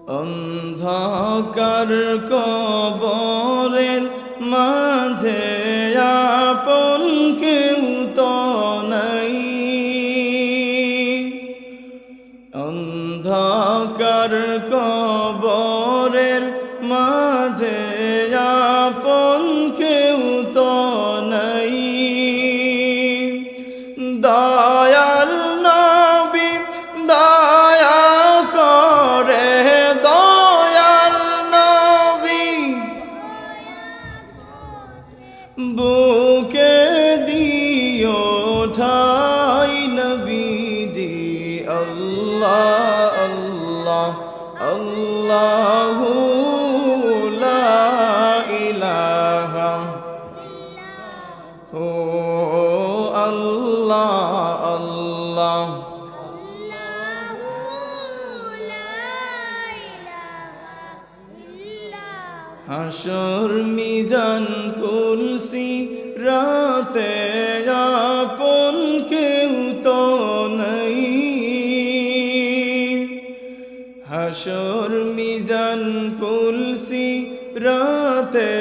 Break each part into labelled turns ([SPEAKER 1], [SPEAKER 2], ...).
[SPEAKER 1] অন্ধকার কবরের মাঝে আপন কেউ তো নাই, অন্ধকার কবরের মাঝে আপন কেউ তো নাই। দয়াল নবী দয়া করে, দয়াল নবী বুকে দিও ঠাই নবীজি। আল্লাহ আল্লাহ আল্লাহু লা ইলাহা ও আল্লাহ আল্লাহ। হাসর মিজান কুলসি রাতে আপন কেউ তো নাই, হাসর মিজান কুলসি রাতে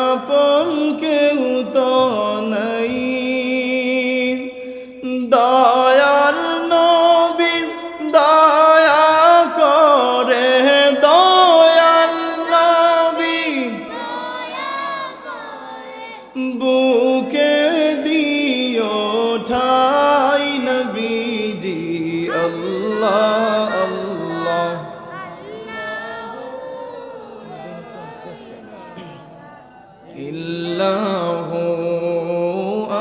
[SPEAKER 1] আপন কেউ তো নাই। দয়াল নবী দয়া করে, দয়াল নবী বুকে দিও ঠাই নবীজি। আল্লাহ আল্লাহ ইল্লাহু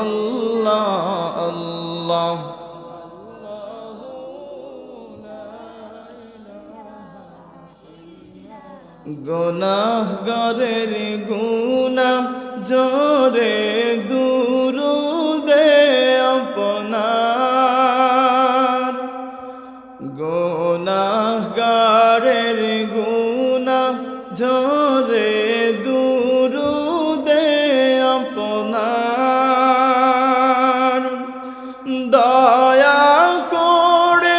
[SPEAKER 1] আল্লাহ আল্লাহ। গুনাহগারের গুনাহ জোরে দুরুদে আপনার, গুনাহগারের গুনাহ জোরে দুরুদে আপনার। দয়া করে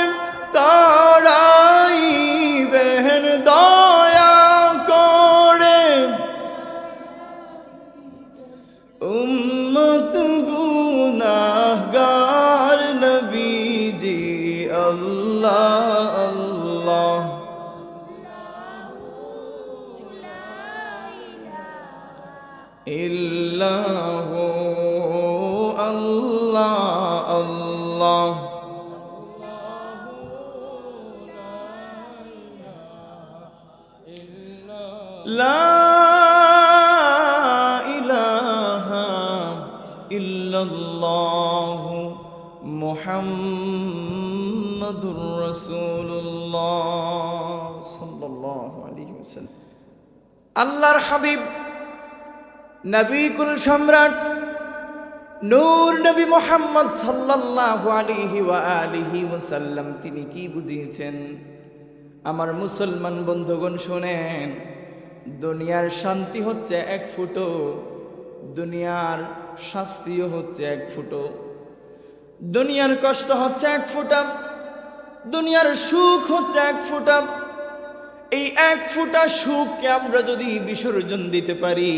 [SPEAKER 1] তাড়াইবেন, দয়া করে উম্মত গুনাহগার নবীজি। আল্লাহ আল্লাহ ইল্লাহু আল্লাহ আল্লাহ। লা ইলাহা ইল্লাল্লাহু মুহাম্মাদুর রাসূলুল্লাহ সাল্লাল্লাহু আলাইহি ওয়াসাল্লাম। আল্লাহর হাবিব নবী কুল সম্রাট নূর নবী মুহাম্মদ সাল্লাল্লাহু আলাইহি ওয়া আলিহি ওয়াসাল্লাম তিনি কি বুঝিয়েছেন? আমার মুসলমান বন্ধুগণ শোনেন, দুনিয়ার শান্তি হচ্ছে এক ফুটো, দুনিয়ার শাস্তিও হচ্ছে এক ফুটো, দুনিয়ার কষ্ট হচ্ছে এক ফোঁটা, দুনিয়ার সুখ হচ্ছে এক ফোঁটা। এই এক ফোঁটা সুখকে আমরা যদি বিসর্জন দিতে পারি,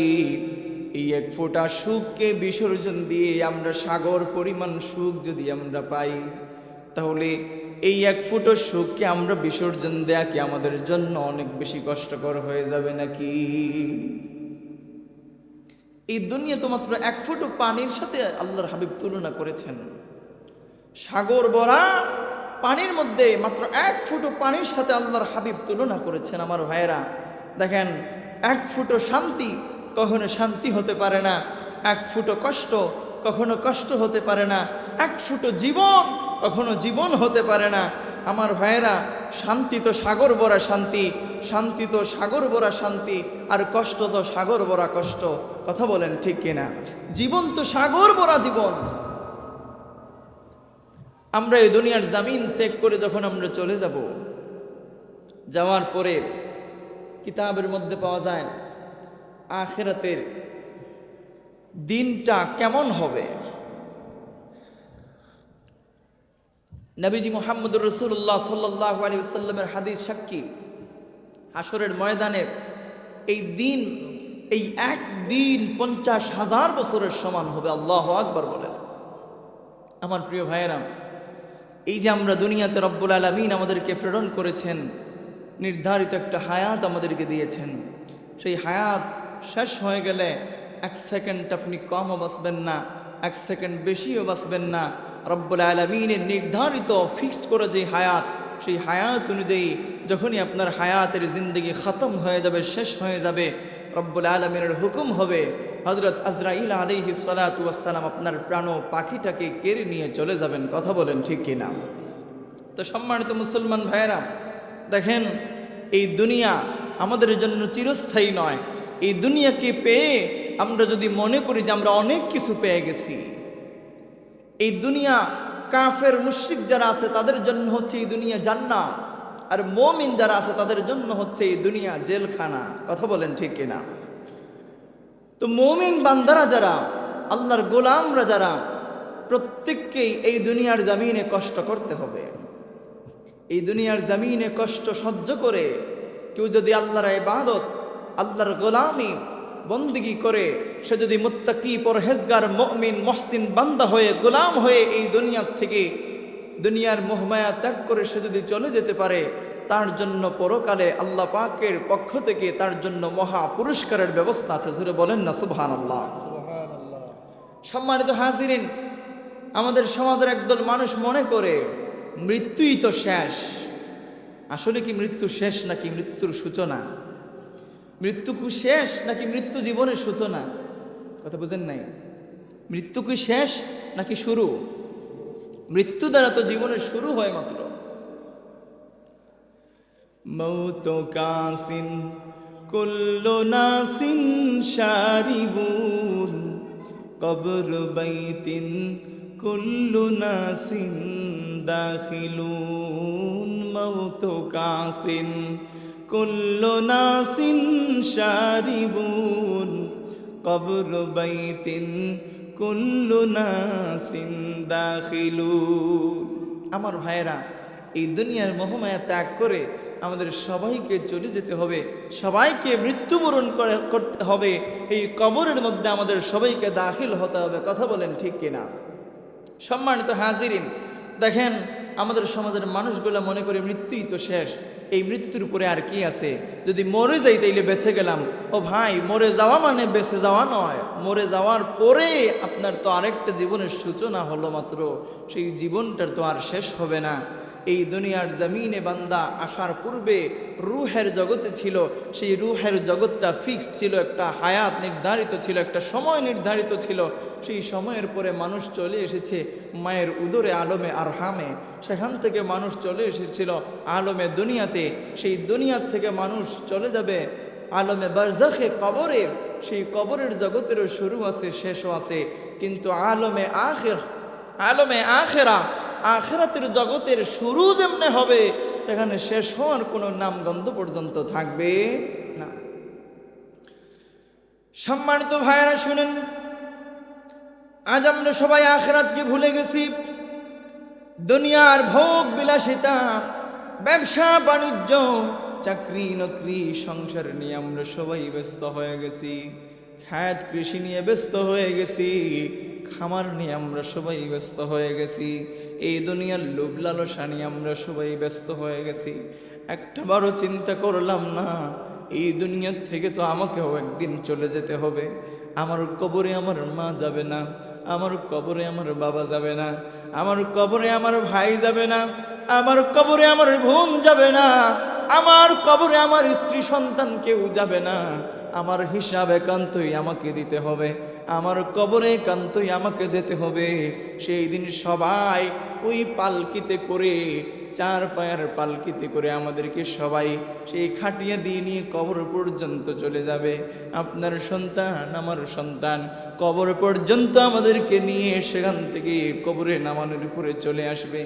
[SPEAKER 1] এই এক ফোঁটা সুখকে বিসর্জন দিয়ে আমরা সাগর পরিমাণ সুখ যদি আমরা পাই, তাহলে এই এক ফুটো সুখকে আমরা বিসর্জন দেয়া কি আমাদের জন্য অনেক বেশি কষ্টকর হয়ে যাবে নাকি? এই দুনিয়া তো মাত্র এক ফুটো পানির সাথে আল্লাহর হাবিব তুলনা করেছেন। সাগর ভরা পানির মধ্যে মাত্র এক ফুটো পানির সাথে আল্লাহর হাবিব তুলনা করেছেন। আমার ভাইয়েরা দেখেন, এক ফুটো শান্তি কখনো শান্তি হতে পারে না, এক ফুটো কষ্ট কখনো কষ্ট হতে পারে না, এক ফুটো জীবন কখনো জীবন হতে পারে না। আমার ভাইয়েরা, শান্তি তো সাগর ভরা শান্তি, শান্তি তো সাগর ভরা শান্তি, আর কষ্ট তো সাগর ভরা কষ্ট। কথা বলেন ঠিক কিনা? জীবন তো সাগর ভরা জীবন। আমরা এই দুনিয়ার জামিন ত্যাগ করে যখন আমরা চলে যাব, যাওয়ার পরে কিতাবের মধ্যে পাওয়া যায় আখিরাতের দিনটা কেমন হবে। নবীজি মুহাম্মদুর রাসূলুল্লাহ সাল্লাল্লাহু আলাইহি ওয়াসাল্লামের হাদিস সাক্ষী, হাসরের ময়দানে এই দিন, এই একদিন 50,000 বছরের সমান হবে। আল্লাহু আকবার বলেন। আমার প্রিয় ভাইয়েরা, এই যে আমরা দুনিয়াতে রব্বুল আলামিন আমাদেরকে প্রেরণ করেছেন, নির্ধারিত একটা হায়াত আমাদেরকে দিয়েছেন, সেই হায়াত শেষ হয়ে গেলে 1 সেকেন্ড আপনি কমও বাঁচবেন না, 1 সেকেন্ড বেশিও বাঁচবেন না। রব্বুল আলামিনের নির্ধারিত ফিক্সড করে যে হায়াত, সেই হায়াত অনুযায়ী যখনই আপনার হায়াতের জিন্দগি খতম হয়ে যাবে, শেষ হয়ে যাবে, রব্বুল আলামিনের হুকুম হবে, হযরত আজরাইল আলাইহিস সালাতু ওয়াস সালাম আপনার প্রাণ পাখিটাকে কেড়ে নিয়ে চলে যাবেন। কথা বলেন ঠিক কিনা? তো সম্মানিত মুসলমান ভাইয়েরা, দেখেন এই দুনিয়া আমাদের জন্য চিরস্থায়ী নয়। এই দুনিয়াকে পেয়ে আমরা যদি মনে করি যে আমরা অনেক কিছু পেয়ে গেছি, এই দুনিয়া কাফের মুশরিক যারা আছে তাদের জন্য হচ্ছে এই দুনিয়া জান্নাত, আর মুমিন যারা আছে তাদের জন্য হচ্ছে এই দুনিয়া জেলখানা। কথা বলেন ঠিক কিনা? তো মুমিন বান্দারা যারা, আল্লাহর গোলামরা যারা, প্রত্যেককেই এই দুনিয়ার জমিনে কষ্ট করতে হবে। এই দুনিয়ার জমিনে কষ্ট সহ্য করে কেউ যদি আল্লাহর ইবাদত, আল্লাহর গোলামি বন্দেগী করে, সে যদি মুত্তাকি, পরহেজগার, মুমিন, মুহসিন বান্দা হয়ে, গোলাম হয়ে এই দুনিয়া থেকে, দুনিয়ার মোহমায়া ত্যাগ করে সে যদি চলে যেতে পারে, তার জন্য পরকালে আল্লাহ পাকের পক্ষ থেকে তার জন্য মহা পুরস্কারের ব্যবস্থা আছে। জোরে বলেন না সুবহানাল্লাহ। সম্মানিত হাজিরিন, আমাদের সমাজের একদল মানুষ মনে করে মৃত্যুই তো শেষ। আসলে কি মৃত্যু শেষ নাকি মৃত্যুর সূচনা? মৃত্যু কি শেষ নাকি মৃত্যু জীবনের সূচনা? কথা বুঝেন নাই? মৃত্যু কি শেষ নাকি শুরু? মৃত্যু দ্বারা তো জীবনের শুরু হয় মাত্র। মৌত কাসিন কুল্লু নাসিন শারিবুন কবর বাইতিন কুল্লু নাসিন দাখিলুন। মৌত কাসিন কুল্লু নাসিন শারিবুন কবর বাইতিন কুল্লু নাসিন দাখিলুন। আমার ভাইয়েরা, এই দুনিয়ার মোহমায়া ত্যাগ করে আমাদের সবাইকে চলে যেতে হবে, সবাইকে মৃত্যুবরণ করতে হবে। এই কবরের মধ্যে আমাদের সবাইকে দাখিল হতে হবে। কথা বলেন ঠিক কিনা? সম্মানিত হাজিরিন, দেখেন আমাদের সমাজের মানুষগুলো মনে করে মৃত্যুই তো শেষ, এই মৃত্যুর উপরে আর কি আছে, যদি মরে যাই তাইলে বেঁচে গেলাম। ও ভাই, মরে যাওয়া মানে বেঁচে যাওয়া নয়। মরে যাওয়ার পরে আপনার তো আরেকটা জীবনের সূচনা হলো মাত্র, সেই জীবনটার তো আর শেষ হবে না। এই দুনিয়ার জমিনে বান্দা আসার পূর্বে রুহের জগতে ছিল, সেই রুহের জগৎটা ফিক্সড ছিল, একটা হায়াত নির্ধারিত ছিল, একটা সময় নির্ধারিত ছিল। সেই সময়ের পরে মানুষ চলে এসেছে মায়ের উদরে আলমে আরহামে, সেখান থেকে মানুষ চলে এসেছিল আলমে দুনিয়াতে, সেই দুনিয়ার থেকে মানুষ চলে যাবে আলমে বারজাখে, কবরে। সেই কবরের জগতেরও শুরু আছে, শেষও আছে, কিন্তু আলমে আখেরা, আখেরাতের জগতের শুরু যেমনে হবে, সেখানে শেষ হওয়ার কোনো নামগন্ধ পর্যন্ত থাকবে না। সম্মানিত ভাইয়েরা শুনেন, আজ আমরা সবাই আখেরাতকে ভুলে গেছি। দুনিয়ার ভোগ বিলাসিতা, ব্যবসা বাণিজ্য, চাকরি নকরি, সংসার নিয়ে আমরা সবাই ব্যস্ত হয়ে গেছি। খাত কৃষি নিয়ে ব্যস্ত হয়ে গেছি, খামার নিয়ে আমরা সবাই ব্যস্ত হয়ে গেছি। এই দুনিয়ার লোভ লালসা নিয়ে আমরা সবাই ব্যস্ত হয়ে গেছি। একটাবারও চিন্তা করলাম না এই দুনিয়ার থেকে তো আমাকেও একদিন চলে যেতে হবে। আমার কবরে আমার মা যাবে না, আমার কবরে আমার বাবা যাবে না, আমার কবরে আমার ভাই যাবে না, আমার কবরে আমার বোন যাবে না, আমার কবরে আমার স্ত্রী সন্তান কেউ যাবে না। আমার হিসাব একান্তই আমাকে দিতে হবে, আমার কবরে একান্তই আমাকে যেতে হবে। সেই দিন সবাই ওই পালকিতে করে, 4 পায়ের পালকিতে করে আমাদেরকে সবাই সেই খাটিয়া দিয়ে নিয়ে কবর পর্যন্ত চলে যাবে। আপনার সন্তান, আমার সন্তান কবর পর্যন্ত আমাদেরকে নিয়ে সেখান থেকে কবরে নামানোর উপরে চলে আসবে,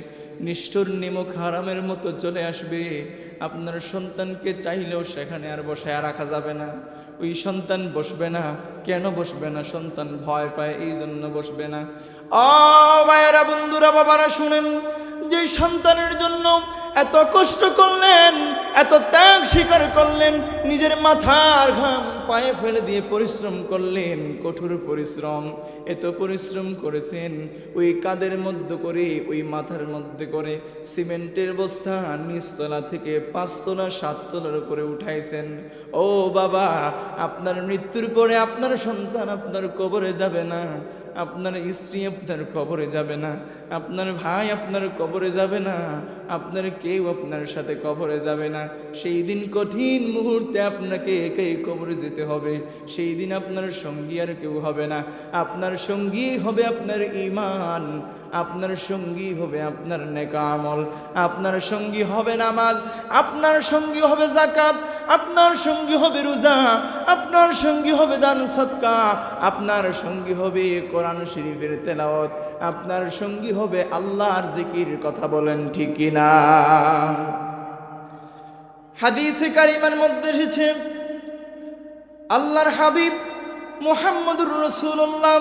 [SPEAKER 1] নিষ্ঠুর নিমক হারামের মতো চলে আসবে। আপনার সন্তানকে চাইলেও সেখানে আর বসায় রাখা যাবে না। ওই সন্তান বসবে না। কেন বসবে না? সন্তান ভয় পায়, এই জন্য বসবে না। ও ভাইয়েরা, বন্ধুরা, বাবারা শুনেন, যে সন্তানের জন্য এত কষ্ট করলেন, এত ত্যাগ স্বীকার করলেন, নিজের মাথার ঘাম পায়ে ফেলে দিয়ে পরিশ্রম করলেন, কঠোর পরিশ্রম। এত পরিশ্রম করেছেন, ওই কাদের মধ্যে করে, ওই মাথার মধ্যে করে সিমেন্টের বস্তা নিচতলা থেকে 5 তলা 7 তলার উপরে উঠাইছেন। ও বাবা, আপনার মৃত্যুর পরে আপনার সন্তান আপনার কবরে যাবে না, আপনার স্ত্রী আপনার কবরে যাবে না, আপনার ভাই আপনার কবরে যাবে না, আপনার কেউ আপনার সাথে কবরে যাবে না। সেই দিন কঠিন মুহূর্তে আপনাকে একাই কবরে যেতে হবে। সেই দিন আপনার সঙ্গী আর কেউ হবে না। আপনার সঙ্গী হবে আপনার ঈমান, আপনার সঙ্গী হবে আপনার নেক আমল, আপনার সঙ্গী হবে নামাজ, আপনার সঙ্গী হবে যাকাত, আপনার সঙ্গী হবে রোজা, আপনার সঙ্গী হবে দান সদকা, আপনার সঙ্গী হবে কোরআন শরীফের তেলাওয়াত, আপনার সঙ্গী হবে আল্লাহর জিকির। কথা বলেন ঠিক কিনা? হাদিসে কারিমার মধ্যে এসেছে, আল্লাহর হাবিব মুহাম্মদুর রাসূলুল্লাহ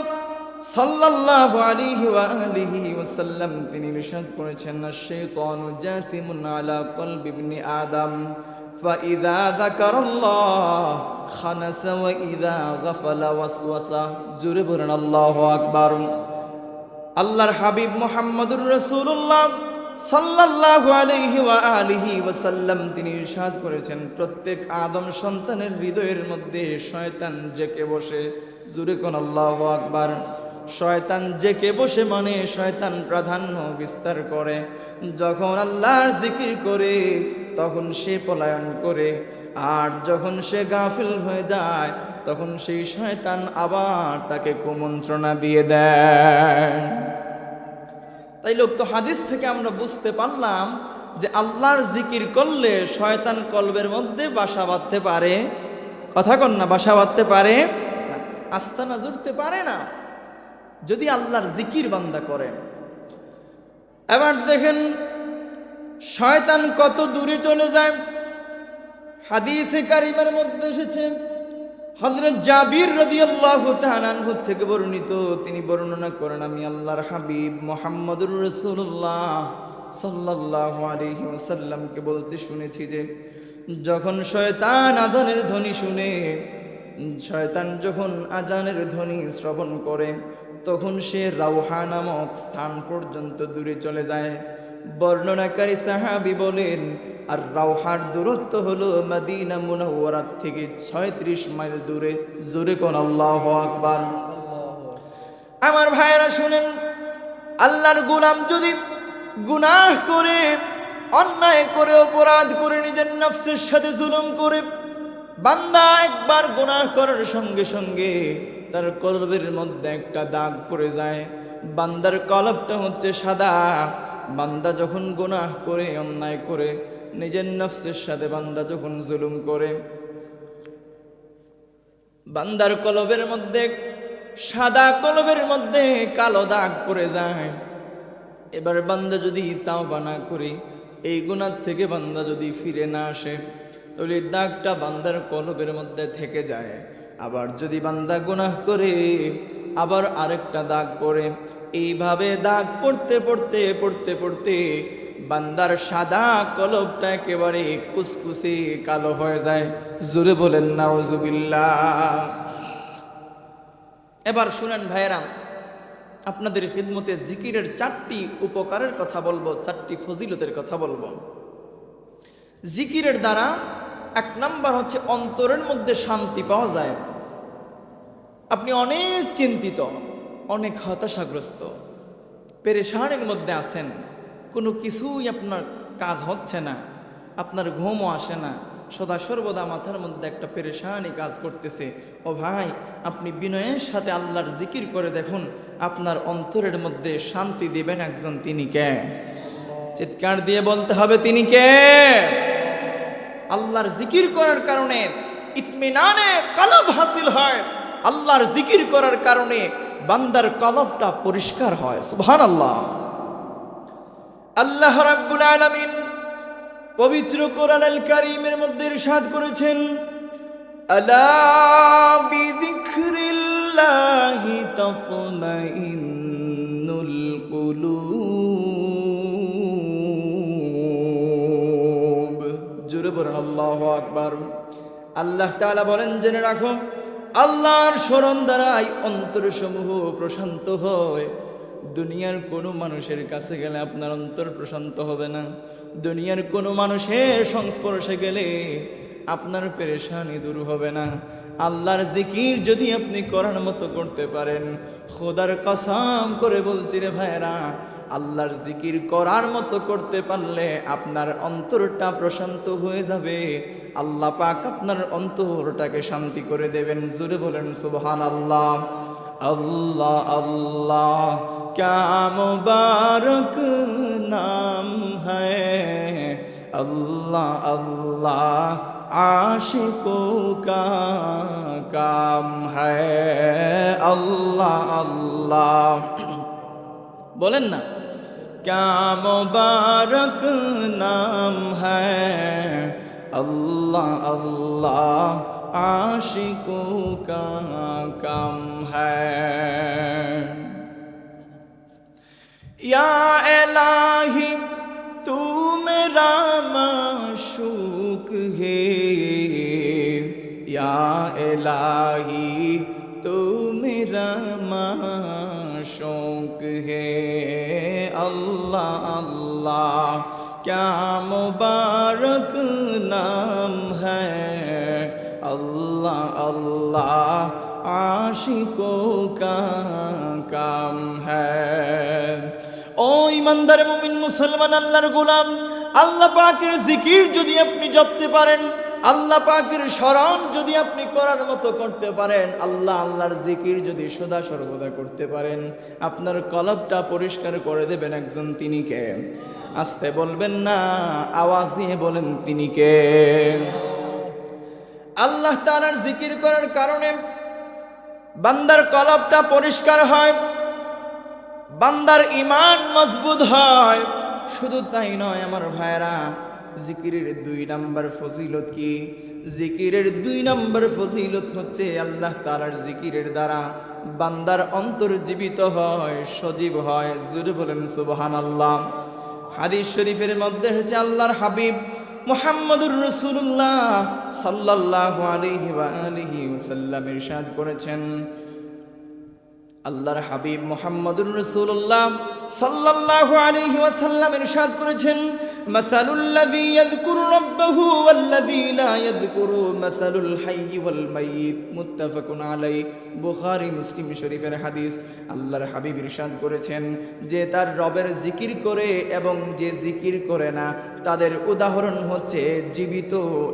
[SPEAKER 1] সাল্লাল্লাহু আলাইহি ওয়া আলিহি ওয়াসাল্লাম তিনি ইরশাদ করেছেন, আশ-শাইতানু জাথিমুন আলা কলবি ইবনি আদম ফাইযা যাকারাল্লাহ খানাসা ওয়া ইযা গাফালা ওয়াসওয়াসা। জোরে বলেন আল্লাহু আকবার। আল্লাহর হাবিব মুহাম্মদুর রাসূলুল্লাহ সাল্লাল্লাহু আলাইহি ওয়া আলিহি ওয়াসাল্লাম তিনি ইরশাদ করেছেন, প্রত্যেক আদম সন্তানের হৃদয়ের মধ্যে শয়তান জেকে বসে। জোরে কোন আল্লাহু আকবার। শয়তান জেকে বসে মানে শয়তান প্রাধান্য বিস্তার করে। যখন আল্লাহর জিকির করে তখন সে পলায়ন করে, আর যখন সে গাফিল হয়ে যায় তখন সেই শয়তান আবার তাকে কুমন্ত্রণা দিয়ে দেয়। তাই লোক তো হাদিস থেকে আমরা বুঝতে পারলাম যে আল্লাহর জিকির করলে শয়তান কলবের মধ্যে বাসা বাঁধতে পারে। কথা কন না, বাসা বাঁধতে পারে না, আস্তানা জুড়তে পারে না, যদি আল্লাহর জিকির বান্দা করে। এবার দেখেন শয়তান কত দূরে চলে যায়। হাদিসে কারিমার মধ্যে এসেছে, হযরত জাবির রাদিয়াল্লাহু তাআলা আনহু থেকে বর্ণিত, তিনি বর্ণনা করেন, আমি আল্লাহর হাবিব মুহাম্মদুর রাসূলুল্লাহ সাল্লাল্লাহু আলাইহি ওয়াসাল্লামকে বলতে শুনেছি যে যখন শয়তান আজানের ধ্বনি শুনে, শয়তান যখন আজানের ধ্বনি শ্রবণ করে তখন সে রাউহা নামক স্থান পর্যন্ত দূরে চলে যায়। বর্ণনাকারী সাহাবী বলেন, আর রাউহার দূরত্ব হলো মদিনা মুনাওয়ারা থেকে 36 মাইল দূরে। জোরে কোন আল্লাহু আকবার। আমার ভাইরা শুনেন, আল্লাহর গোলাম যদি গুনাহ করে, অন্যায় করে, অপরাধ করে, নিজের নফসের সাথে জুলুম করে, বান্দা একবার গুনাহ করার সঙ্গে সঙ্গে তার কলবের মধ্যে একটা দাগ পড়ে যায়। বান্দার কলবটা হচ্ছে সাদা। বান্দা যখন গুনাহ করে, অন্যায় করে, নিজের নফসের সাথে বান্দা যখন জুলুম করে, বান্দার কলবের মধ্যে, সাদা কলবের মধ্যে কালো দাগ পড়ে যায়। এবার বান্দা যদি তাওবা না করে, এই গুনাহ থেকে বান্দা যদি ফিরে না আসে, তাহলে দাগটা বান্দার কলবের মধ্যে থেকে যায়। আবার যদি বান্দা গুনাহ করে, আবার আরেকটা দাগ পড়ে। এইভাবে দাগ পড়তে পড়তে পড়তে পড়তে বান্দার সাদা কলবটা একেবারে কুসকুসে কালো হয়ে যায়। জোরে বলেন নাউজুবিল্লাহ। এবার শুনেন ভাইয়েরা, আপনাদের খিদমতে জিকিরের 4টি উপকারের কথা বলবো, 4টি ফজিলতের কথা বলবো। জিকিরের দ্বারা 1 নাম্বার হচ্ছে অন্তরের মধ্যে শান্তি পাওয়া যায়। আপনি অনেক চিন্তিত, অনেক হতাশাগ্রস্ত, পেরেশানির মধ্যে আছেন, কোনো কিছুই আপনার কাজ হচ্ছে না, আপনার ঘুমও আসে না, সদা সর্বদা মাথার মধ্যে একটা পেরেশানি কাজ করতেছে। ও ভাই, আপনি বিনয়ের সাথে আল্লাহর জিকির করে দেখুন, আপনার অন্তরের মধ্যে শান্তি দিবেন একজন, তিনি কে? চিৎকার দিয়ে বলতে হবে, তিনি কে? আল্লাহর জিকির করার কারণে ইতমিনানে কলব হাসিল হয়। আল্লাহর জিকির করার কারণে বান্দার কলবটা পরিষ্কার হয়। সুবহানাল্লাহ। আল্লাহ রাব্বুল আলামিন পবিত্র কোরআনুল কারীমের মধ্যে ইরশাদ করেছেন, আলা বিযিকরিল্লাহি তাতমাইন্নুল কুলুব। জোরে বলুন আল্লাহু আকবার। আল্লাহ তাআলা বলেন, জেনে রাখো আল্লাহর স্মরণ দ্বারাই অন্তরসমূহ প্রশান্ত হয়। দুনিয়ার কোনো মানুষের কাছে গেলে আপনার অন্তর প্রশান্ত হবে না। দুনিয়ার কোনো মানুষের সংস্পর্শে গেলে আপনার পেরেশানি দূর হবে না। আল্লাহর জিকির যদি আপনি করার মতো করতে পারেন, খোদার কসম করে বলছি রে ভাইরা, আল্লাহর জিকির করার মতো করতে পারলে আপনার অন্তরটা প্রশান্ত হয়ে যাবে। আল্লাহ পাক আপনার অন্তরটাকে শান্তি করে দেবেন। জোরে বলেন সুবহানাল্লাহ। আল্লাহ আল্লাহ क्या मुबारक नाम है, अल्लाह अल्लाह आशिकों का काम है, अल्लाह अल्लाह बोलें ना, क्या मुबारक नाम है, अल्लाह अल्लाह आशिकों का काम है। या इलाही तू मेरा माशूक है, या इलाही तू मेरा माशूक है, अल्लाह अल्लाह क्या मुबारक नाम है, अल्लाह अल्लाह आशिकों का काम है। ও ইমানদার মুমিন মুসলমান আল্লাহর গোলাম, আল্লাহ পাকের জিকির যদি আপনি জপতে পারেন, আল্লাহ পাকের স্মরণ যদি আপনি করার মতো করতে পারেন, আল্লাহর জিকির যদি সদা সর্বদা করতে পারেন, আপনার কলবটা পরিষ্কার করে দেবেন একজন, তিনি কে? আস্তে বলবেন না, আওয়াজ দিয়ে বলেন তিনি কে? আল্লাহ তাআলার জিকির করার কারণে বান্দার কলবটা পরিষ্কার হয়, বান্দার ঈমান মজবুত হয়। শুধু তাই নয় আমার ভাইরা, জিকিরের 2 নাম্বার ফজিলত কি? জিকিরের 2 নাম্বার ফজিলত হচ্ছে আল্লাহ তাআলার জিকিরের দ্বারা বান্দার অন্তর জীবিত হয়, সজীব হয়। জোরে বলেন সুবহানাল্লাহ। হাদিস শরীফের মধ্যে হচ্ছে আল্লাহর হাবিব মুহাম্মদুর রাসূলুল্লাহ সাল্লাল্লাহু আলাইহি ওয়া আলিহি ওয়াসাল্লাম ইরশাদ করেছেন, আল্লাহর হাবিব মুহাম্মদুর রাসূলুল্লাহ সাল্লাল্লাহু আলাইহি ওয়াসাল্লাম ইরশাদ করেছেন, মাসালুল লাযী ইয়াযকুরু রাব্বাহু ওয়াল লাযী লা ইয়াযকুরু মাসালুল হাইয়্যি ওয়াল মাইয়িত, মুত্তাফাকুন আলাইহি। বুখারী মুসলিম শরীফের হাদিস। আল্লাহর হাবিব ইরশাদ করেছেন, যে তার রবের জিকির করে এবং যে জিকির করে না, তাদের উদাহরণ হচ্ছে জীবিত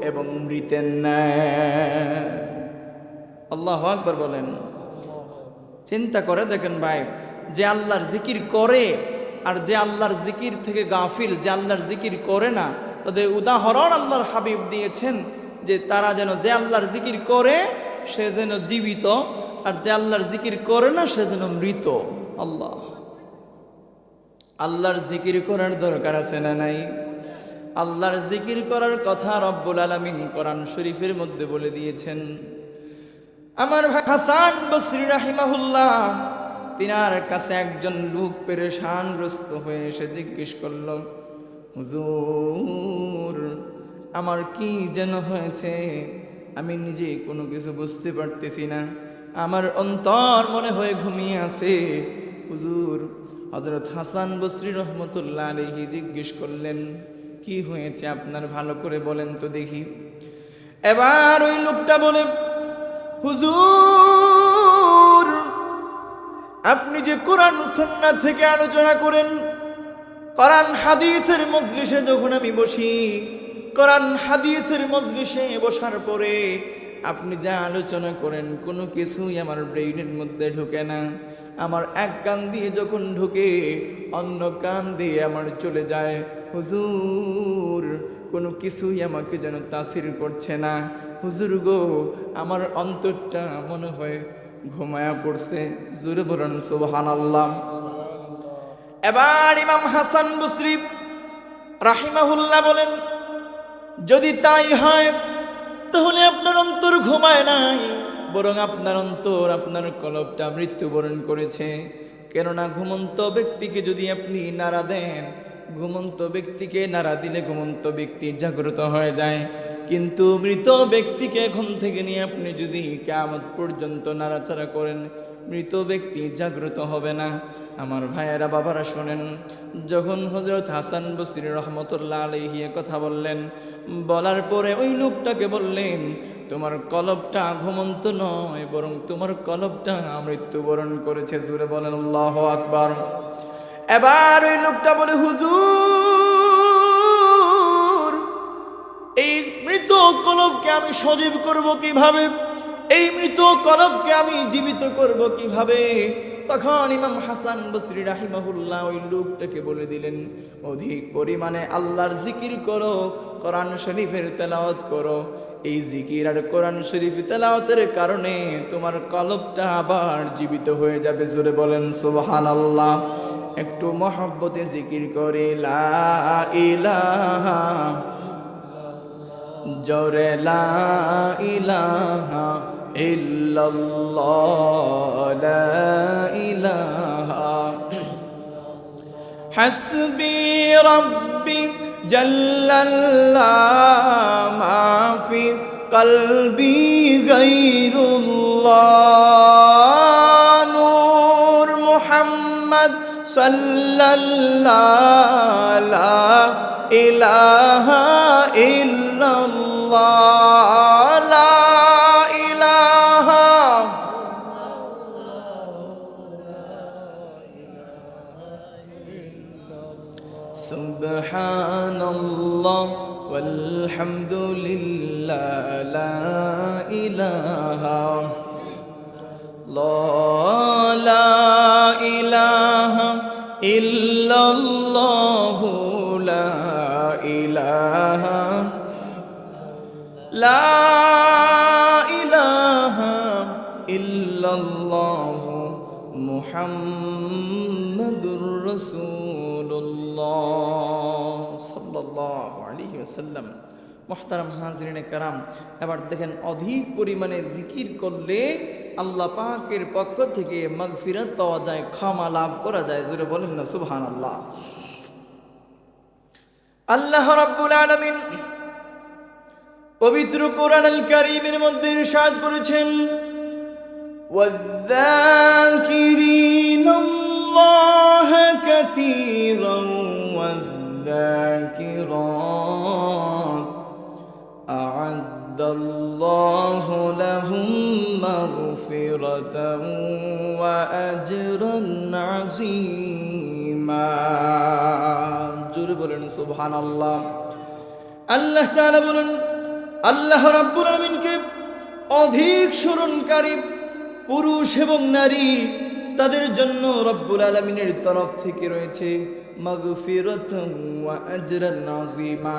[SPEAKER 1] এবং মৃতের ন্যায়। আল্লাহু আকবার বলেন। চিন্তা করে দেখেন ভাই, যে আল্লাহর জিকির করে আর যে আল্লাহর জিকির থেকে গাফিল, যে আল্লাহর জিকির করে না, তাদের উদাহরণ আল্লাহর হাবিব দিয়েছেন যে তারা যেন, যে আল্লাহর জিকির করে সে যেন জীবিত, আর যে আল্লাহর জিকির করে না সে যেন মৃত। আল্লাহর জিকির করার দরকার আছে না নাই? আল্লাহর জিকির করার কথা রব্বুল আলামিন কোরআন শরীফের মধ্যে বলে দিয়েছেন। আমার ভাই হাসান বসরি রাহিমাহুল্লাহ, তিনার কাছে একজন লোক পেরেশানগ্রস্ত হয়ে এসে জিজ্ঞেস করল, হুজুর আমার কি যেন হয়েছে, আমি নিজে কোনো কিছু বুঝতে পারতেছি না, আমার অন্তর মনে হয় ঘুমিয়ে আছে। হুজুর হযরত হাসান বসরি রহমতুল্লাহ আলাইহি জিজ্ঞেস করলেন, কি হয়েছে আপনার, ভালো করে বলেন তো দেখি। এবার ওই লোকটা বলে, হুজুর আপনি যে কোরআন সুন্নাহ থেকে আলোচনা করেন, কোরআন হাদিসের মজলিসে যখন আমি বসি, কোরআন হাদিসের মজলিসে বসার পরে আপনি যা আলোচনা করেন কোনো কিছুই আমার ব্রেইনের মধ্যে ঢোকে না। আমার এক কান দিয়ে যখন ঢোকে অন্য কান দিয়ে আমার চলে যায়। হুজুর কোনো কিছুই আমাকে যেন তাসির করছে না। হুজুর গো আমার অন্তরটা মনে হয় ঘুমায়া পড়ছে। জোরে বলেন সুবহানাল্লাহ। এবার ইমাম হাসান বসরি রাহিমাহুল্লাহ বলেন, যদি তাই হয় তাহলে আপনার অন্তর ঘুমায় নাই, বরং আপনার অন্তর, আপনার কলবটা মৃত্যুবরণ করেছে। কেননা ঘুমন্ত ব্যক্তিকে যদি আপনি নাড়া দেন, ঘুমন্ত ব্যক্তিকে নাড়া দিলে ঘুমন্ত ব্যক্তি জাগ্রত হয়ে যায়, কিন্তু মৃত ব্যক্তিকে এখন থেকে নিয়ে আপনি যদি কিয়ামত পর্যন্ত নাড়াচাড়া করেন, মৃত ব্যক্তি জাগ্রত হবে না। আমার ভাইয়েরা, বাবারা শোনেন, যখন হযরত হাসান বসরি রহমতুল্লাহ আলাইহি কথা বললেন, বলার পরে ওই লোকটাকে বললেন, তোমার কলবটা ঘুমন্ত নয়, বরং তোমার কলবটা মৃত্যুবরণ করেছে। জোরে বলেন আল্লাহু আকবার। এবার ওই লোকটা বলে, হুজুর, এই মৃত কলবকে আমি সজীব করব কিভাবে? এই মৃত কলবকে আমি জীবিত করব কিভাবে? তখন ইমাম হাসান বসরি রাহিমাহুল্লাহ ওই লোকটাকে বলে দিলেন, অধিক পরিমাণে আল্লাহর জিকির করো, কোরআন শরীফের তেলাওয়াত করো। এই জিকির আর কোরআন শরীফ তেলাওয়াতের কারণে তোমার কলবটা আবার জীবিত হয়ে যাবে। জোরে বলেন সুবহানাল্লাহ। একটু মহব্বতে জিকির করে লা ইলাহা, জোরে লা ইলাহা ইল্লাল্লাহ, লা ইলাহা হাসবি রব্বি জাল্লাল্লাহ, মা ফি কলবি গায়রুল্লাহ, নূর মুহাম্মদ সাল্লাল্লাহ, লা ইলাহা ইল্লাল্লাহ, লা ইলাহা। সুবহানাল্লাহ ওয়ালহামদুলিল্লাহ, লা ইলাহা, লা ইলাহা ইল্লাল্লাহ, লা ইলাহা, লা ইলাহা ইল্লাল্লাহ, মুহাম্মাদুর রাসূলুল্লাহ সাল্লাল্লাহু আলাইহি ওয়াসাল্লাম। মুহতারাম হাজিরিনে কেরাম, এবার দেখেন, অধিক পরিমাণে জিকির করলে আল্লাহ পাকের পক্ষ থেকে মাগফিরাত পাওয়া যায়, ক্ষমা লাভ করা যায়। জোরে বলেন না সুবহানাল্লাহ। আল্লাহ রাব্বুল আলামিন পবিত্র কোরআনুল কারীমের মধ্যে ইরশাদ করেছেন, ওয়ায-যাকিরিনাল্লাহ কাসীরান ওয়ায-যাকিরাত আ'আদ্দাল্লাহু লাহুম মাগফিরাতান ওয়া আজরান আযীমা। জোরে বলেন সুবহানাল্লাহ। আল্লাহ তাআলা বলেন, আল্লাহ রাব্বুল আলামিনকে অধিক স্মরণকারী পুরুষ এবং নারী, তাদের জন্য রব্বুল আলামিনের তরফ থেকে রয়েছে মাগফিরাতান ওয়া আজরান আযীমা।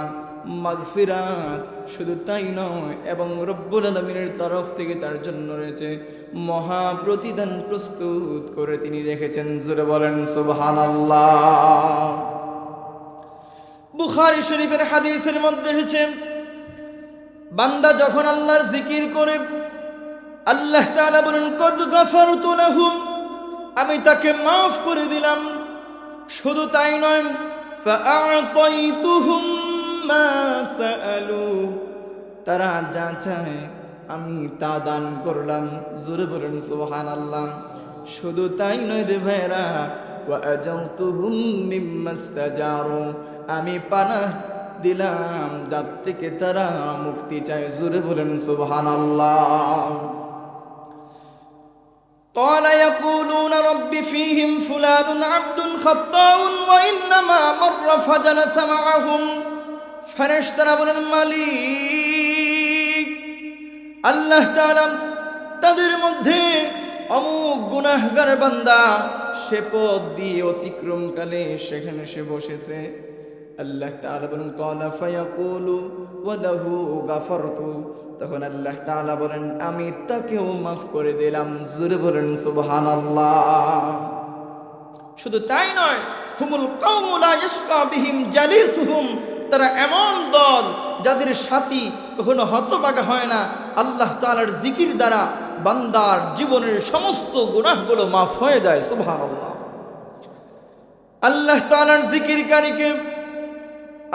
[SPEAKER 1] মাগফিরাত, শুধু তাই নয়, এবং রব্বুল আলামিনের তরফ থেকে তার জন্য রয়েছে মহা প্রতিদান প্রস্তুত করে তিনি রেখেছেন। জোরে বলেন সুবহানাল্লাহ। বুখারী শরীফের হাদিসের মধ্যে এসেছে, বান্দা যখন আল্লাহর জিকির করে, আল্লাহ তাআলা বলেন, কদ গাফারতু লাহুম, আমি তাকে মাফ করে দিলাম। শুধু তাই নয়, ফাআতাইতুহুম মা সাআলু, তারা যা চায় আমি তা দান করলাম। জোরে বলেন সুবহানাল্লাহ। শুধু তাই নয় রে ভাইরা, ওয়া আজারতুহুম মিম্মাস্তাজারু, আমি পানাহ দিলাম যার থেকে তারা মুক্তি চায়। জোরে বলেন সুবহানাল্লাহ। قال يقولون رب فيهم فلان عبد خطاء وإنما مر فجلس معهم। ফেরেশতারা বলেন, মালিক, আল্লাহ তাআলা তাদের মধ্যে অমুক গুনাহগার বান্দা সে পথ দিয়ে অতিক্রমকালে সেখানে সে বসেছে। আল্লাহ তাআলা বলেন, ক্বালা ফায়াকুলু ওয়া লাহু গাফারতু, তখন আল্লাহ তাআলা বলেন, আমি তাকেও মাফ করে দিলাম। জোরে বলেন সুবহানাল্লাহ। শুধু তাই নয়, হুমুল কওমু লা ইয়াশকা বিহিম জালিসুহুম, তারা এমন দল যাদের সাথী কখনো হতভাগা হয় না। আল্লাহ তাআলার জিকির দ্বারা বান্দার জীবনের সমস্ত গুনাহগুলো মাফ হয়ে যায়। সুবহানাল্লাহ। আল্লাহ তাআলার জিকিরকারীকে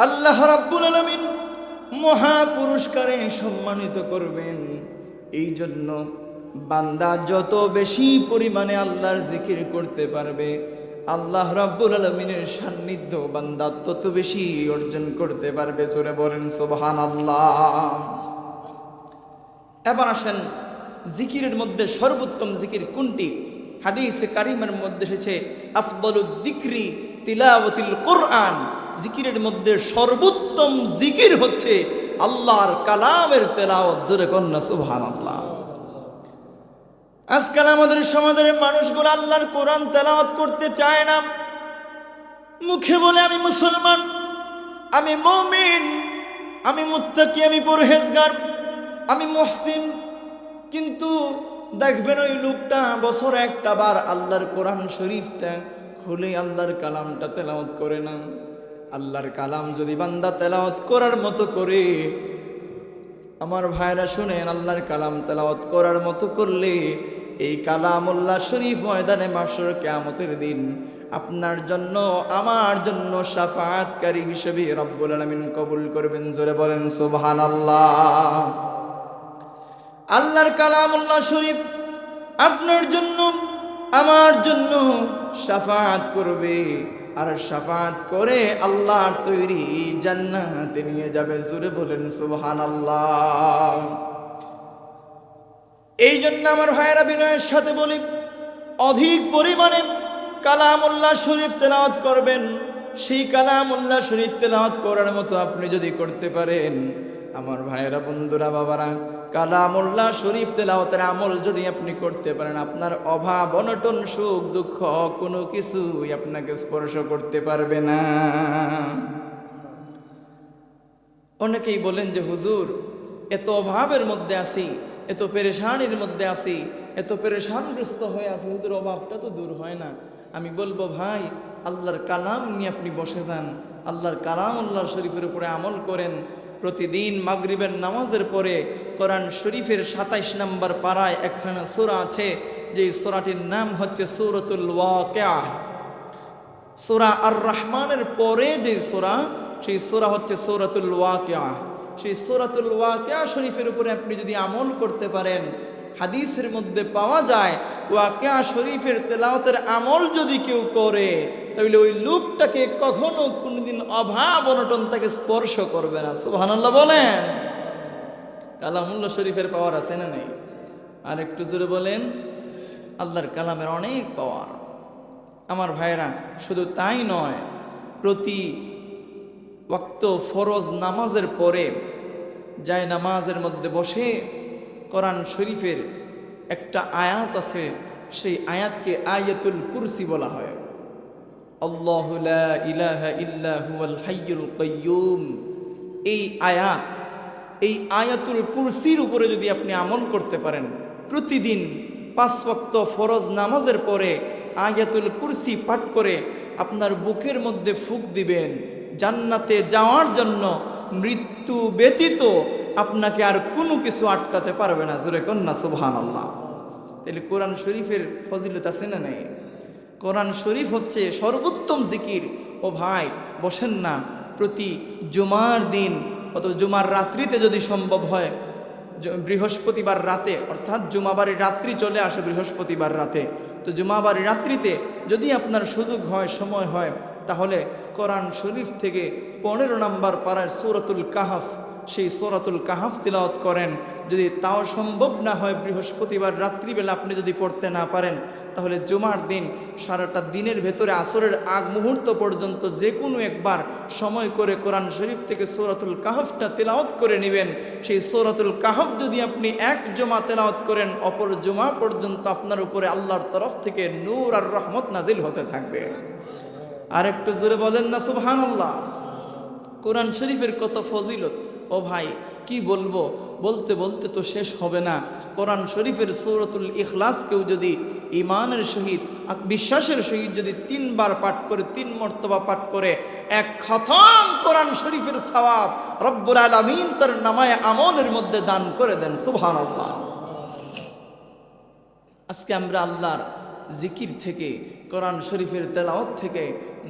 [SPEAKER 1] আল্লাহ রাব্বুল আলামিন মহা পুরস্কারে সম্মানিত করবেন। এই জন্য বান্দা যত বেশি পরিমাণে আল্লাহর জিকির করতে পারবে, আল্লাহ রাব্বুল আলামিনের সান্নিধ্য বান্দা তত বেশি অর্জন করতে পারবে। জোরে বলেন সুবহানাল্লাহ। এবার আসেন, জিকিরের মধ্যে সর্বোত্তম জিকির কোনটি? হাদিসে কারিমের মধ্যে এসেছে আফদলুদ যিকরি তিলাওয়াতুল কোরআন। জিকিরের মধ্যে সর্বোত্তম জিকির হচ্ছে আল্লাহর কালামের তেলাওয়াত। জোরে কন্যা সুবহানাল্লাহ। আজকাল আমাদের সমাজের মানুষগুলো আল্লাহর কোরআন তেলাওয়াত করতে চায় না। মুখে বলে আমি মুসলমান, আমি মুমিন, আমি মুত্তাকি, আমি পরহেজগার, আমি মুহসিন, কিন্তু দেখবেন ওই লোকটা বছরে একটা বার আল্লাহর কোরআন শরীফটা খুলে আল্লাহর কালামটা তেলাওয়াত করে না। আল্লাহর কালাম যদি বান্দা তেলাওয়াত করার মতো করে, আমার ভাইরা শুনেন, আল্লাহর কালাম তেলাওয়াত করার মতো করলে এই কালামুল্লাহ শরীফ ময়দানে মাশর কিয়ামতের দিন আপনার জন্য আমার জন্য শাফাআতকারী হিসেবে রব্বুল আলামিন কবুল করবেন। জোরে বলেন সুবহানাল্লাহ। আল্লাহর কালামুল্লাহ শরীফ আপনার জন্য আমার জন্য শাফাআত করবে, আর শাফাআত করে আল্লাহর তৈরি জান্নাতে নিয়ে যাবে। জোরে বলেন সুবহানাল্লাহ। এই জন্য আমার ভাইয়েরা বিনয়ের সাথে বলি, অধিক পরিমাণে কালামুল্লাহ শরীফ তেলাওয়াত করবেন। সেই কালামুল্লাহ শরীফ তেলাওয়াত করার মতো আপনি যদি করতে পারেন, আমার ভাইয়েরা, বন্ধুরা, বাবারা, কালামুল্লাহ শরীফ তেলাওয়াতের আমল যদি আপনি করতে পারেন, আপনার অভাব অনটন সুখ দুঃখ কোনো কিছুই আপনাকে স্পর্শ করতে পারবে না। অনেকেই বলেন যে হুজুর, এত অভাবের মধ্যে আছি, এত পেরেশানির মধ্যে আছি, এত পেরেশানগ্রস্ত হয়ে আছি, হুজুর অভাবটা তো দূর হয় না। আমি বলবো ভাই, আল্লাহর কালাম নিয়ে আপনি বসে যান, আল্লাহর কালামুল্লাহ শরীফের উপরে আমল করেন। প্রতিদিন মাগরিবের নামাজের পরে কোরআন শরীফের ২৭ নম্বর পারায় একখানা সূরা আছে, যে সূরাটির নাম হচ্ছে সূরাতুল ওয়াকিয়া। সূরা আর রহমানের পরে যে সূরা, সেই সূরা হচ্ছে সূরাতুল ওয়াকিয়া। সেই সূরাতুল ওয়াকিয়া শরীফের উপরে আপনি যদি আমল করতে পারেন, হাদিসের মধ্যে পাওয়া যায় ওয়াকিয়া শরীফের তেলাওয়াতের আমল যদি কেউ করে, তাহলে ওই লোকটাকে কখনো কোনোদিন অভাব অনটন তাকে স্পর্শ করবে না। সুবহানাল্লাহ বলেন। কালামুল্লাহ শরীফের পাওয়ার আছে না নেই? আর একটু জোরে বলেন। আল্লাহর কালামের অনেক পাওয়ার। আমার ভাইরা, শুধু তাই নয়, প্রতি ওয়াক্ত ফরজ নামাজের পরে যায় নামাজের মধ্যে বসে কোরআন শরীফের একটা আয়াত আছে, সেই আয়াতকে আয়াতুল কুরসি বলা হয়। আল্লাহু লা ইলাহা ইল্লা হুয়াল হাইয়ুল কাইয়্যুম। এই আয়াত, এই আয়াতুল কুরসির উপরে যদি আপনি আমল করতে পারেন, প্রতিদিন 5 ওয়াক্ত ফরজ নামাজের পরে আয়াতুল কুরসি পাঠ করে আপনার বুকের মধ্যে ফুঁক দিবেন, জান্নাতে যাওয়ার জন্য মৃত্যু ব্যতীত আপনাকে আর কোনো কিছু আটকাতে পারবে না। জোরে কন্যা সুবহানাল্লাহ। তাহলে কোরআন শরীফের ফজিলত আছে না নেই? কোরআন শরীফ হচ্ছে সর্বোত্তম জিকির। ও ভাই, বসেন না, প্রতি জুমার দিন অথবা জুমার রাত্রিতে যদি সম্ভব হয়, বৃহস্পতিবার রাতে, অর্থাৎ জুমাবারের রাত্রি চলে আসে বৃহস্পতিবার রাতে, তো জুমাবারের রাত্রিতে যদি আপনার সুযোগ হয়, সময় হয়, তাহলে কোরআন শরীফ থেকে 15 নম্বর পারায় সূরাতুল কাহাফ, সেই সূরাতুল কাহাফ তিলাওয়াত করেন। যদি তাও সম্ভব না হয়, বৃহস্পতিবার রাত্রিবেলা আপনি যদি পড়তে না পারেন, তাহলে জুমার দিন সারাটা দিনের ভেতরে আসরের আগ মুহূর্ত পর্যন্ত যে কোনো একবার সময় করে কোরআন শরীফ থেকে সূরাতুল কাহাফটা তিলাওয়াত করে নেবেন। সেই সূরাতুল কাহাফ যদি আপনি এক জুমা তিলাওয়াত করেন, অপর জুমা পর্যন্ত আপনার উপরে আল্লাহর তরফ থেকে নূর আর রহমত নাজিল হতে থাকবে। আর একটু জোরে বলেন না সুবহানাল্লাহ। কোরআন শরীফের কত ফজিলত! ও ভাই, কি বলবো, বলতে বলতে তো শেষ হবে না। কোরআন শরীফের সূরাতুল ইখলাস কেউ যদি ঈমানের সহিত, বিশ্বাসের সহিত যদি 3 বার পাঠ করে, 3 মর্তবা পাঠ করে, এক খতম কোরআন শরীফের সওয়াব রব্বুল আলামিন তার নামায়ে আমলের মধ্যে দান করে দেন। সুবহানাল্লাহ। আজকে আমরা আল্লাহর জিকির থেকে, কোরআন শরীফের তেলাওয়াত থেকে,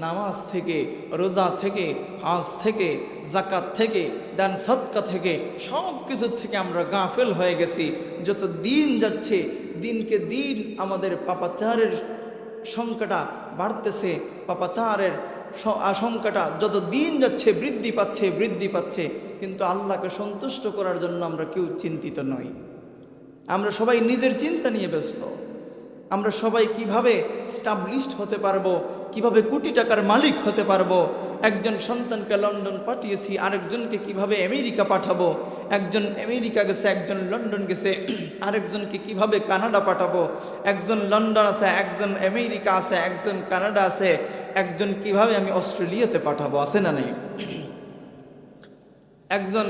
[SPEAKER 1] নামাজ থেকে, রোজা থেকে, হজ থেকে, জাকাত থেকে, দান সদকা থেকে, সব কিছুর থেকে আমরা গাফেল হয়ে গেছি। যত দিন যাচ্ছে, দিনকে দিন আমাদের পাপাচারের সংখ্যাটা বাড়তেছে, পাপাচারের আশঙ্কাটা যত দিন যাচ্ছে বৃদ্ধি পাচ্ছে, কিন্তু আল্লাহকে সন্তুষ্ট করার জন্য আমরা কেউ চিন্তিত নই। আমরা সবাই নিজের চিন্তা নিয়ে ব্যস্ত। আমরা সবাই কিভাবে স্টাবলিশড হতে পারবো, কিভাবে কোটি টাকার মালিক হতে পারবো। একজন সন্তানকে লন্ডন পাঠিয়েছি, আরেকজনকে কিভাবে আমেরিকা পাঠাবো। একজন আমেরিকা গেছে, একজন লন্ডন গেছে, আরেকজনকে কিভাবে কানাডা পাঠাবো। একজন লন্ডন আছে, একজন আমেরিকা আছে, একজন কানাডা আছে, একজন কিভাবে আমি অস্ট্রেলিয়াতে পাঠাবো, আছে না নেই? একজন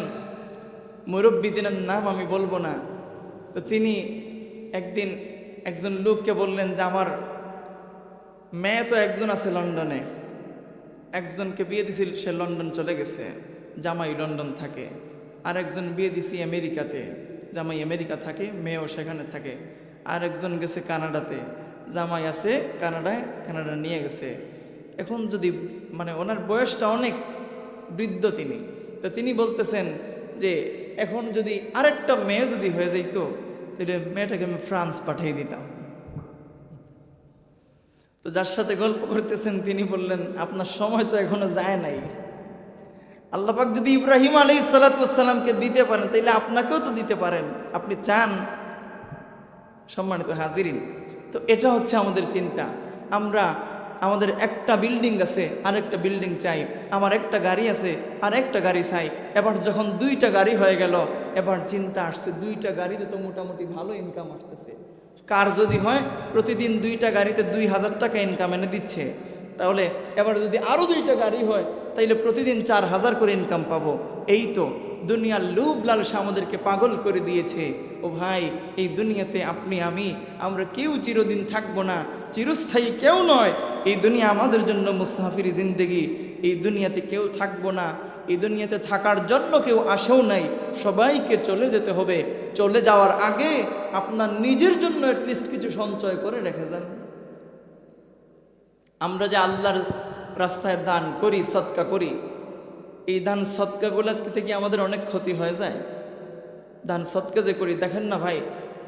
[SPEAKER 1] মুরব্বী, দিনের নাম আমি বলবো না, তো তিনি একদিন একজন লোককে বললেন যে আমার মেয়ে তো একজন আছে লন্ডনে, একজনকে বিয়ে দিছি, সে লন্ডন চলে গেছে, জামাই লন্ডন থাকে। আর একজন বিয়ে দিছি আমেরিকাতে, জামাই আমেরিকা থাকে, মেয়েও সেখানে থাকে। আর একজন গেছে কানাডাতে, জামাই আছে কানাডায়, কানাডা নিয়ে গেছে। এখন যদি মানে ওনার বয়সটা অনেক বৃদ্ধ তিনি, তো তিনি বলতেছেন যে এখন যদি আরেকটা মেয়ে যদি হয়ে যাইতো, তাহলে মেয়েটাকে আমি ফ্রান্স পাঠিয়ে দিতাম। তো যার সাথে গল্প করতেছেন তিনি বললেন, আপনার সময় তো এখনো যায় নাই। আল্লাহ পাক যদি ইব্রাহিম আলাইহিস সালাতু ওয়াস সালামকে দিতে পারেন, তাইলে আপনাকেও তো দিতে পারেন, আপনি চান। সম্মানিত হাজিরিন, তো এটা হচ্ছে আমাদের চিন্তা। আমরা আমাদের একটা বিল্ডিং আছে, আরেকটা বিল্ডিং চাই। আমার একটা গাড়ি আছে, আর একটা গাড়ি চাই। এবার যখন দুইটা গাড়ি হয়ে গেল, এবার চিন্তা আসছে দুইটা গাড়িতে তো মোটামুটি ভালো ইনকাম আসতেছে। কার যদি হয় প্রতিদিন দুইটা গাড়িতে 2000 টাকা ইনকাম এনে দিচ্ছে, তাহলে এবার যদি আরও দুইটা গাড়ি হয়, তাইলে প্রতিদিন 4000 করে ইনকাম পাবো। এই তো দুনিয়ার লোভ লালসা আমাদেরকে পাগল করে দিয়েছে। ও ভাই, এই দুনিয়াতে আপনি আমরা কেউ চিরদিন থাকবো না, চিরস্থায়ী কেউ নয়। এই দুনিয়া আমাদের জন্য মুসাফির জিন্দেগি। এই দুনিয়াতে কেউ থাকবো না, এই দুনিয়াতে থাকার জন্য কেউ আসেও নাই। সবাইকে চলে যেতে হবে। চলে যাওয়ার আগে আপনার নিজের জন্য অ্যাটলিস্ট কিছু সঞ্চয় করে রেখে যান। আমরা যে আল্লাহর রাস্তায় দান করি, সদকা করি, এই দান সদকাগুলো থেকে আমাদের অনেক ক্ষতি হয়ে যায়। দান সদকা যে করি, দেখেন না ভাই,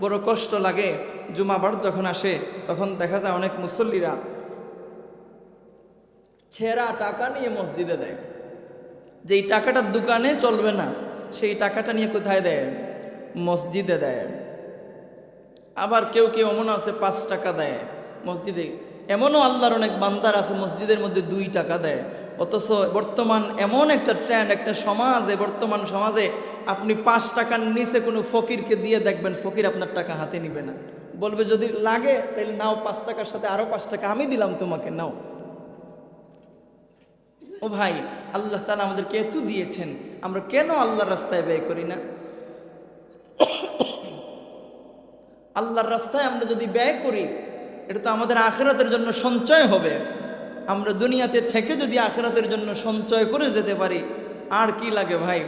[SPEAKER 1] বড় কষ্ট লাগে। জুমাবার যখন আসে তখন দেখা যায় অনেক মুসল্লিরা ছেঁড়া টাকা নিয়ে মসজিদে দেয়। যেই টাকাটা দোকানে চলবে না, সেই টাকাটা নিয়ে কোথায় দেয়? মসজিদে দেয়। আবার কেউ কেউ এমন আছে 5 টাকা দেয় মসজিদে। এমনও আল্লাহর অনেক বান্দার আছে মসজিদের মধ্যে 2 টাকা দেয়। অথচ বর্তমান এমন একটা ট্রেন্ড, একটা সমাজে, বর্তমান সমাজে আপনি 5 টাকার নিচে কোনো ফকিরকে দিয়ে দেখবেন, ফকির আপনার টাকা হাতে নিবে না। বলবে যদি লাগে তাহলে নাও, 5 টাকার সাথে আরো 5 টাকা আমি দিলাম তোমাকে, নাও। ও ভাই, আল্লাহ তাআলা আমাদেরকে এত দিয়েছেন, আমরা কেন আল্লাহর রাস্তায় ব্যয় করি না? আল্লাহর রাস্তায় আমরা যদি ব্যয় করি, এটা তো আমাদের আখিরাতের জন্য সঞ্চয় হবে। আমরা দুনিয়াতে থেকে যদি আখিরাতের জন্য সঞ্চয় করে যেতে পারি, আর কি লাগে ভাই?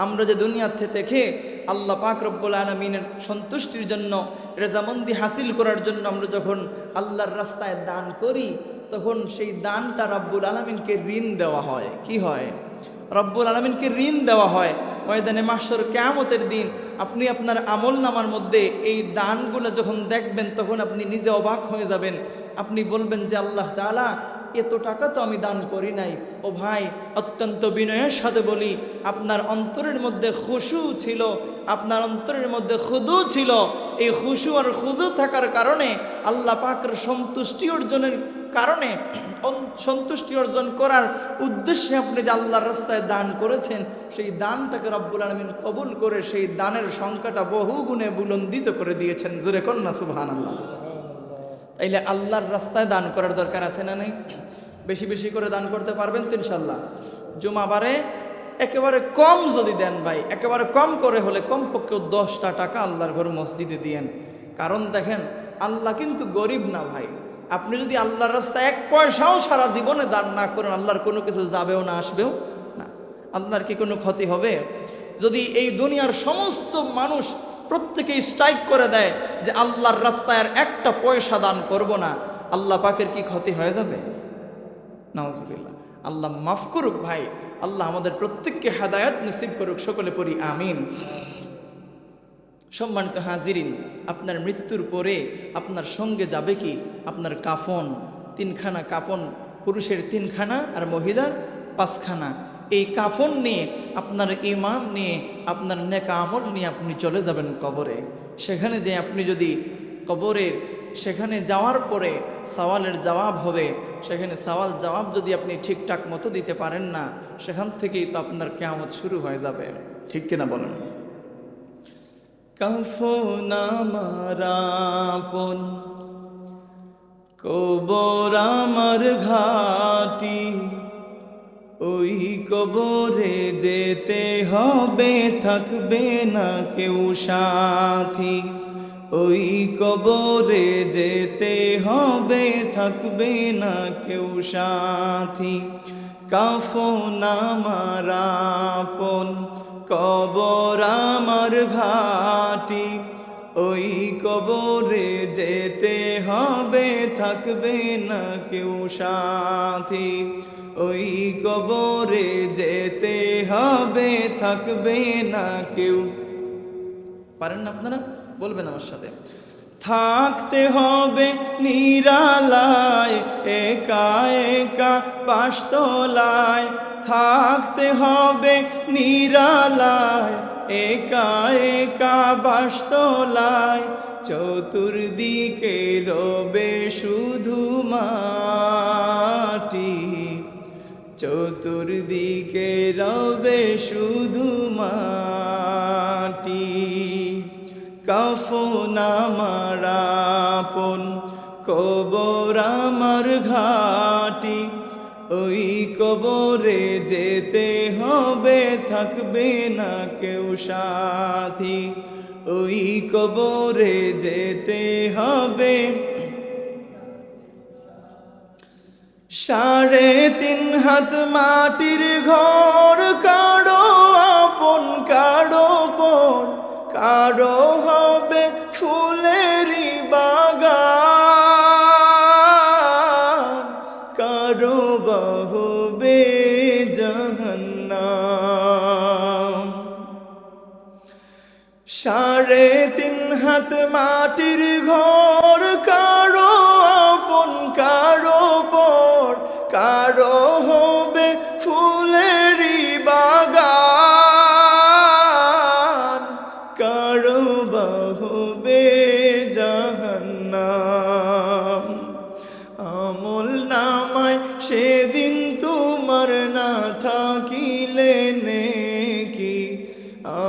[SPEAKER 1] আমরা যে দুনিয়াতে থেকে আল্লাহ পাক রব্বুল আলামিনের সন্তুষ্টির জন্য, রেজামন্দি হাসিল করার জন্য আমরা যখন আল্লাহর রাস্তায় দান করি, তখন সেই দানটা রব্বুল আলামিনকে ঋণ দেওয়া হয়। কি হয়? রব্বুল আলামিনকে ঋণ দেওয়া হয়। ময়দানে মাহশর, কিয়ামতের দিন আপনি আপনার আমল নামার মধ্যে এই দানগুলো যখন দেখবেন, তখন আপনি নিজে অবাক হয়ে যাবেন। আপনি বলবেন যে আল্লাহ তাআলা, এত টাকা তো আমি দান করি নাই। ও ভাই, অত্যন্ত বিনয়ের সাথে বলি, আপনার অন্তরের মধ্যে খুশু ছিল, আপনার অন্তরের মধ্যে খুদু ছিল। এই খুশু আর খুদু থাকার কারণে, আল্লাহ পাকের সন্তুষ্টি অর্জনের কারণে, সন্তুষ্টি অর্জন করার উদ্দেশ্যে আপনি যে আল্লাহর রাস্তায় দান করেছেন, সেই দানটাকে রব্বুল আলামিন কবুল করে সেই দানের সংখ্যাটা বহু গুণে বুলন্দিত করে দিয়েছেন। জোরে কন্যা সুবহানাল্লাহ। তাইলে আল্লাহর রাস্তায় দান করার দরকার আছে না নেই? বেশি বেশি করে দান করতে পারবেন তো ইনশাল্লাহ। জুমাবারে একেবারে কম যদি দেন ভাই, একেবারে কম করে হলে কমপক্ষে 10টা টাকা আল্লাহর ঘর মসজিদে দিয়েন। কারণ দেখেন, আল্লাহ কিন্তু গরিব না ভাই। আপনি যদি আল্লাহর রাস্তায় 1 পয়সাও সারা জীবনে দান না করেন, আল্লাহর কোনো কিছু যাবেও না, আসবেও না। আল্লাহর কি কোনো ক্ষতি হবে? যদি এই দুনিয়ার সমস্ত মানুষ প্রত্যেকে স্ট্রাইক করে দেয় যে আল্লাহর রাস্তায় আর একটা পয়সা দান করব না, আল্লাহ পাকের কি ক্ষতি হয়ে যাবে? নাউজুবিল্লাহ। আল্লাহ মাফ করুক ভাই, আল্লাহ আমাদের প্রত্যেককে হেদায়েত নসিব করুক, সকলে পড়ি আমিন। সম্মানিত হাজিরিন, আপনার মৃত্যুর পরে আপনার সঙ্গে যাবে কি? আপনার কাফন, 3খানা কাফন, পুরুষের 3খানা আর মহিলার 5খানা। এই কাফন নিয়ে, আপনার ঈমান নিয়ে, আপনার নেক আমল নিয়ে আপনি চলে যাবেন কবরে। সেখানে যে আপনি যদি কবরের সেখানে যাওয়ার পরে সওয়ালের জবাব হবে, সেখানে সওয়াল জবাব যদি আপনি ঠিকঠাক মতো দিতে পারেন না, সেখান থেকেই তো আপনার কিয়ামত শুরু হয়ে যাবে। ঠিক কিনা বলেন? কাফন আমার আপন, কবর আমার ঘাটি, ওই কবরে যেতে হবে, থাকবে না কেউ সাথী। ওই কবরে যেতে হবে, থাকবে না কেউ সাথী। কাফন আমার আপন, কবর আমার ঘাটি, ওই কবরে যেতে হবে, থাকবে না কেউ সাথী। ওই কবরে যেতে হবে, থাকবে না কেউ। পারেন না আপনারা? বলবেন আমার সাথে। থাকতে হবে নিরালায়, একা একা পাঁচতলায়। থাকতে হবে নিরালায়, একা একা বাসতলায়। চতুর্দিকে রবে শুধু মাটি, চতুর্দিকে রবে শুধু মাটি। কাফন আমার আপন, কবর আমার ঘাটি, ওই কবরে যেতে হবে, থাকবে না কেউ সাথী। ওই কবরে যেতে হবে। 3.5 হাত মাটির ঘর, কারো আপন কারো পর, কারো হবে ফুলেরই বাগান, কারো হবে জাহান্নাম। 3.5 হাত মাটির ঘর, কারো আপন কারো পর, কারো হবে ফুলেরই বাগান, কারো হবে জাহান্নাম। আমল নামায় সেদিন তোমার না থাকিলে নেকি,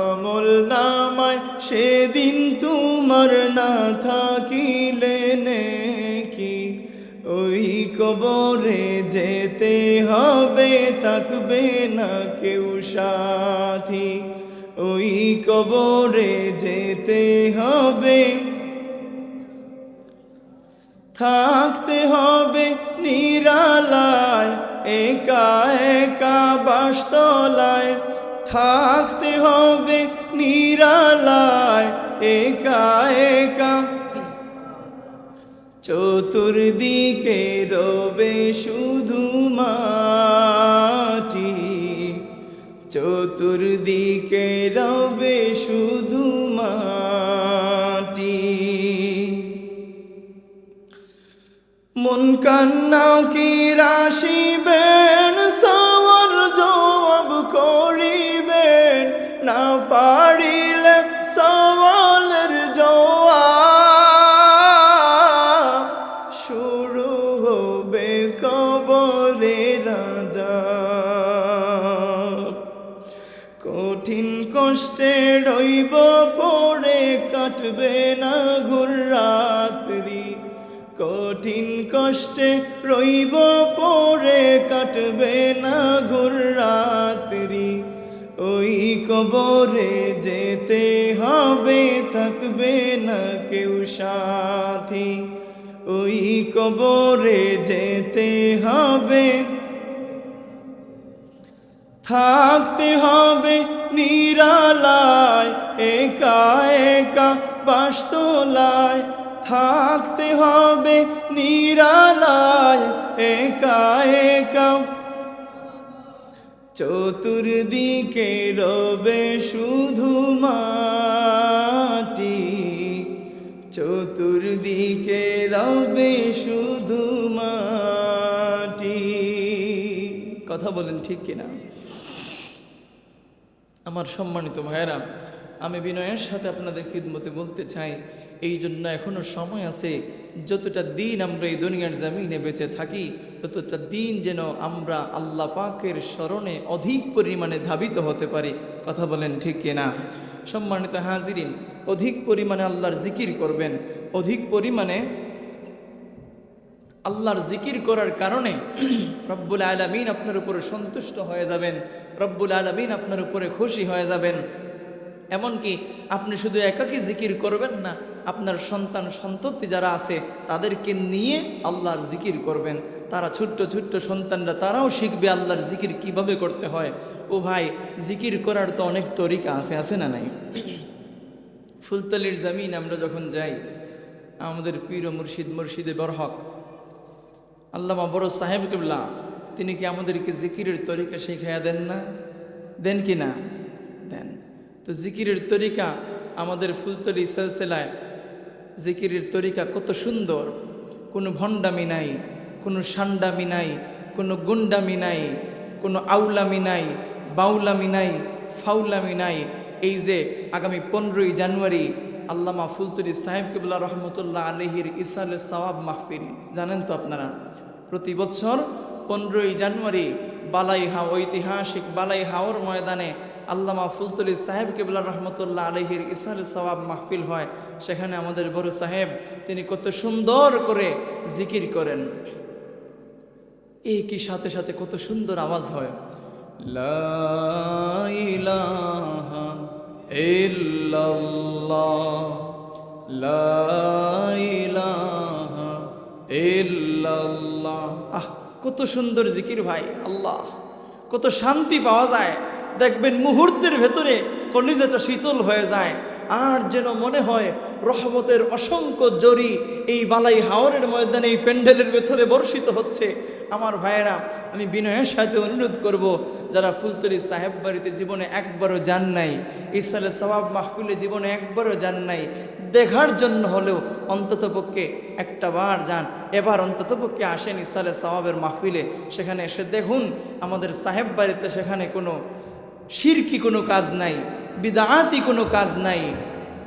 [SPEAKER 1] আমল নামায় সেদিন তোমার না থাকিলে নেকি। ওই কবরে যেতে হবে, থাকবে না কেউ সাথী। ওই কবরে যেতে হবে, থাকতে হবে নিরালায়, একা একা বাসতলায়। থাকতে হবে নিরালায়, একা একা। চতুর্দিকে রবে শুধু মাটি, চতুর্দিকে রবে শুধু মাটি। মন কান্না কি রাশিবেন, সওয়াল জবাব করিবেন, না পারিলে সওয়ালের জবাব শুরু হবে কবরে আযাব। কঠিন কষ্টে রইব পড়ে, কাটবে না ঘুর রাত্রি। কঠিন কষ্টে রইব পড়ে, কাটবে না ঘুর রাত্রি। ওই কবরে যেতে হবে, থাকবে না কেউ সাথী। ওই কবরে যেতে হবে, থাকতে হবে নিরালায়, একা একা বাসতলায় থাকতে হবে নিরালায়, একা একা। চতুর্দিকে রবে শুধু মাটি, চতুর্দিকে রবে শুধু মাটি। কথা বলেন ঠিক কিনা? আমার সম্মানিত ভাইয়েরা, আমি বিনয়ের সাথে আপনাদের খিদমতে বলতে চাই, এই জন্য এখনো সময় আছে। যতটা দিন আমরা এই দুনিয়ার জমিনে বেঁচে থাকি, ততটা দিন যেন আমরা আল্লাহ পাকের স্মরণে অধিক পরিমাণে ধাবিত হতে পারি। কথা বলেন ঠিক কিনা? সম্মানিত হাজিরিন, অধিক পরিমাণে আল্লাহর জিকির করবেন। অধিক পরিমাণে আল্লাহর জিকির করার কারণে রব্বুল আলামিন আপনার উপরে সন্তুষ্ট হয়ে যাবেন, রব্বুল আলামিন আপনার উপরে খুশি হয়ে যাবেন। এমনকি আপনি শুধু একাকী জিকির করবেন না, আপনার সন্তান সন্ততি যারা আছে তাদেরকে নিয়ে আল্লাহর জিকির করবেন। তারা ছোট্ট ছোট্ট সন্তানরা, তারাও শিখবে আল্লাহর জিকির কিভাবে করতে হয়। ও ভাই, জিকির করার তো অনেক তরিকা আছে না নাই? ফুলতলির জমিন আমরা যখন যাই, আমাদের পীর ও মুর্শিদে বরহক আল্লামা বড় সাহেব কিবলা, তিনি কি আমাদেরকে জিকিরের তরিকা শিখাইয়া দেন না? দেন কি না? দেন। তো জিকিরের তরিকা আমাদের ফুলতলি সিলসিলায় জিকিরের তরিকা কত সুন্দর। কোনো ভণ্ডামি নাই, কোনো সান্ডামি নাই, কোনো গুন্ডামি নাই, কোনো আউলামি নাই, বাউলামি নাই, ফাউলামি নাই। এই যে আগামী 15ই জানুয়ারি আল্লামা ফুলতলি সাহেব কিবলা রহমতুল্লাহ আলাইহির ইসালে সওয়াব মাহফিল, জানেন তো আপনারা, প্রতি বছর 15ই জানুয়ারি বালাইহা, ঐতিহাসিক বালাইহাওর ময়দানে আল্লামা ফুলতলি সাহেব কিবলা রহমতুল্লাহ আলাইহির ইসালে সওয়াব মাহফিল হয়। সেখানে আমাদের বড় সাহেব তিনি কত সুন্দর করে জিকির করেন। এই কি সাথে সাথে কত সুন্দর আওয়াজ হয়, লা ইলাহা ইল্লাল্লাহ, লা ইলাহা ইল্লাল্লাহ। আহ, কত সুন্দর জিকির ভাই! আল্লাহ, কত শান্তি পাওয়া যায়। দেখবেন মুহূর্তের ভেতরে কলিজাটা শীতল হয়ে যায়, আর যেন মনে হয় রহমতের অসংখ্য জরি এই বালাই হাওরের ময়দানে, এই প্যান্ডেলের ভেতরে বর্ষিত হচ্ছে। আমার ভাইয়েরা, আমি বিনয়ের সাথে অনুরোধ করব, যারা ফুলতলি সাহেব বাড়িতে জীবনে একবারও যান নাই, ইসালে সওয়াব মাহফিলে জীবনে একবারও যান নাই, দেখার জন্য হলেও অন্ততপক্ষে একটা বার যান। এবার অন্ততপক্ষে আসেন ইসালে সওয়াবের মাহফিলে, সেখানে এসে দেখুন আমাদের সাহেব বাড়িতে সেখানে কোনো শিরকি কোনো কাজ নাই, বিদআতি কোনো কাজ নাই,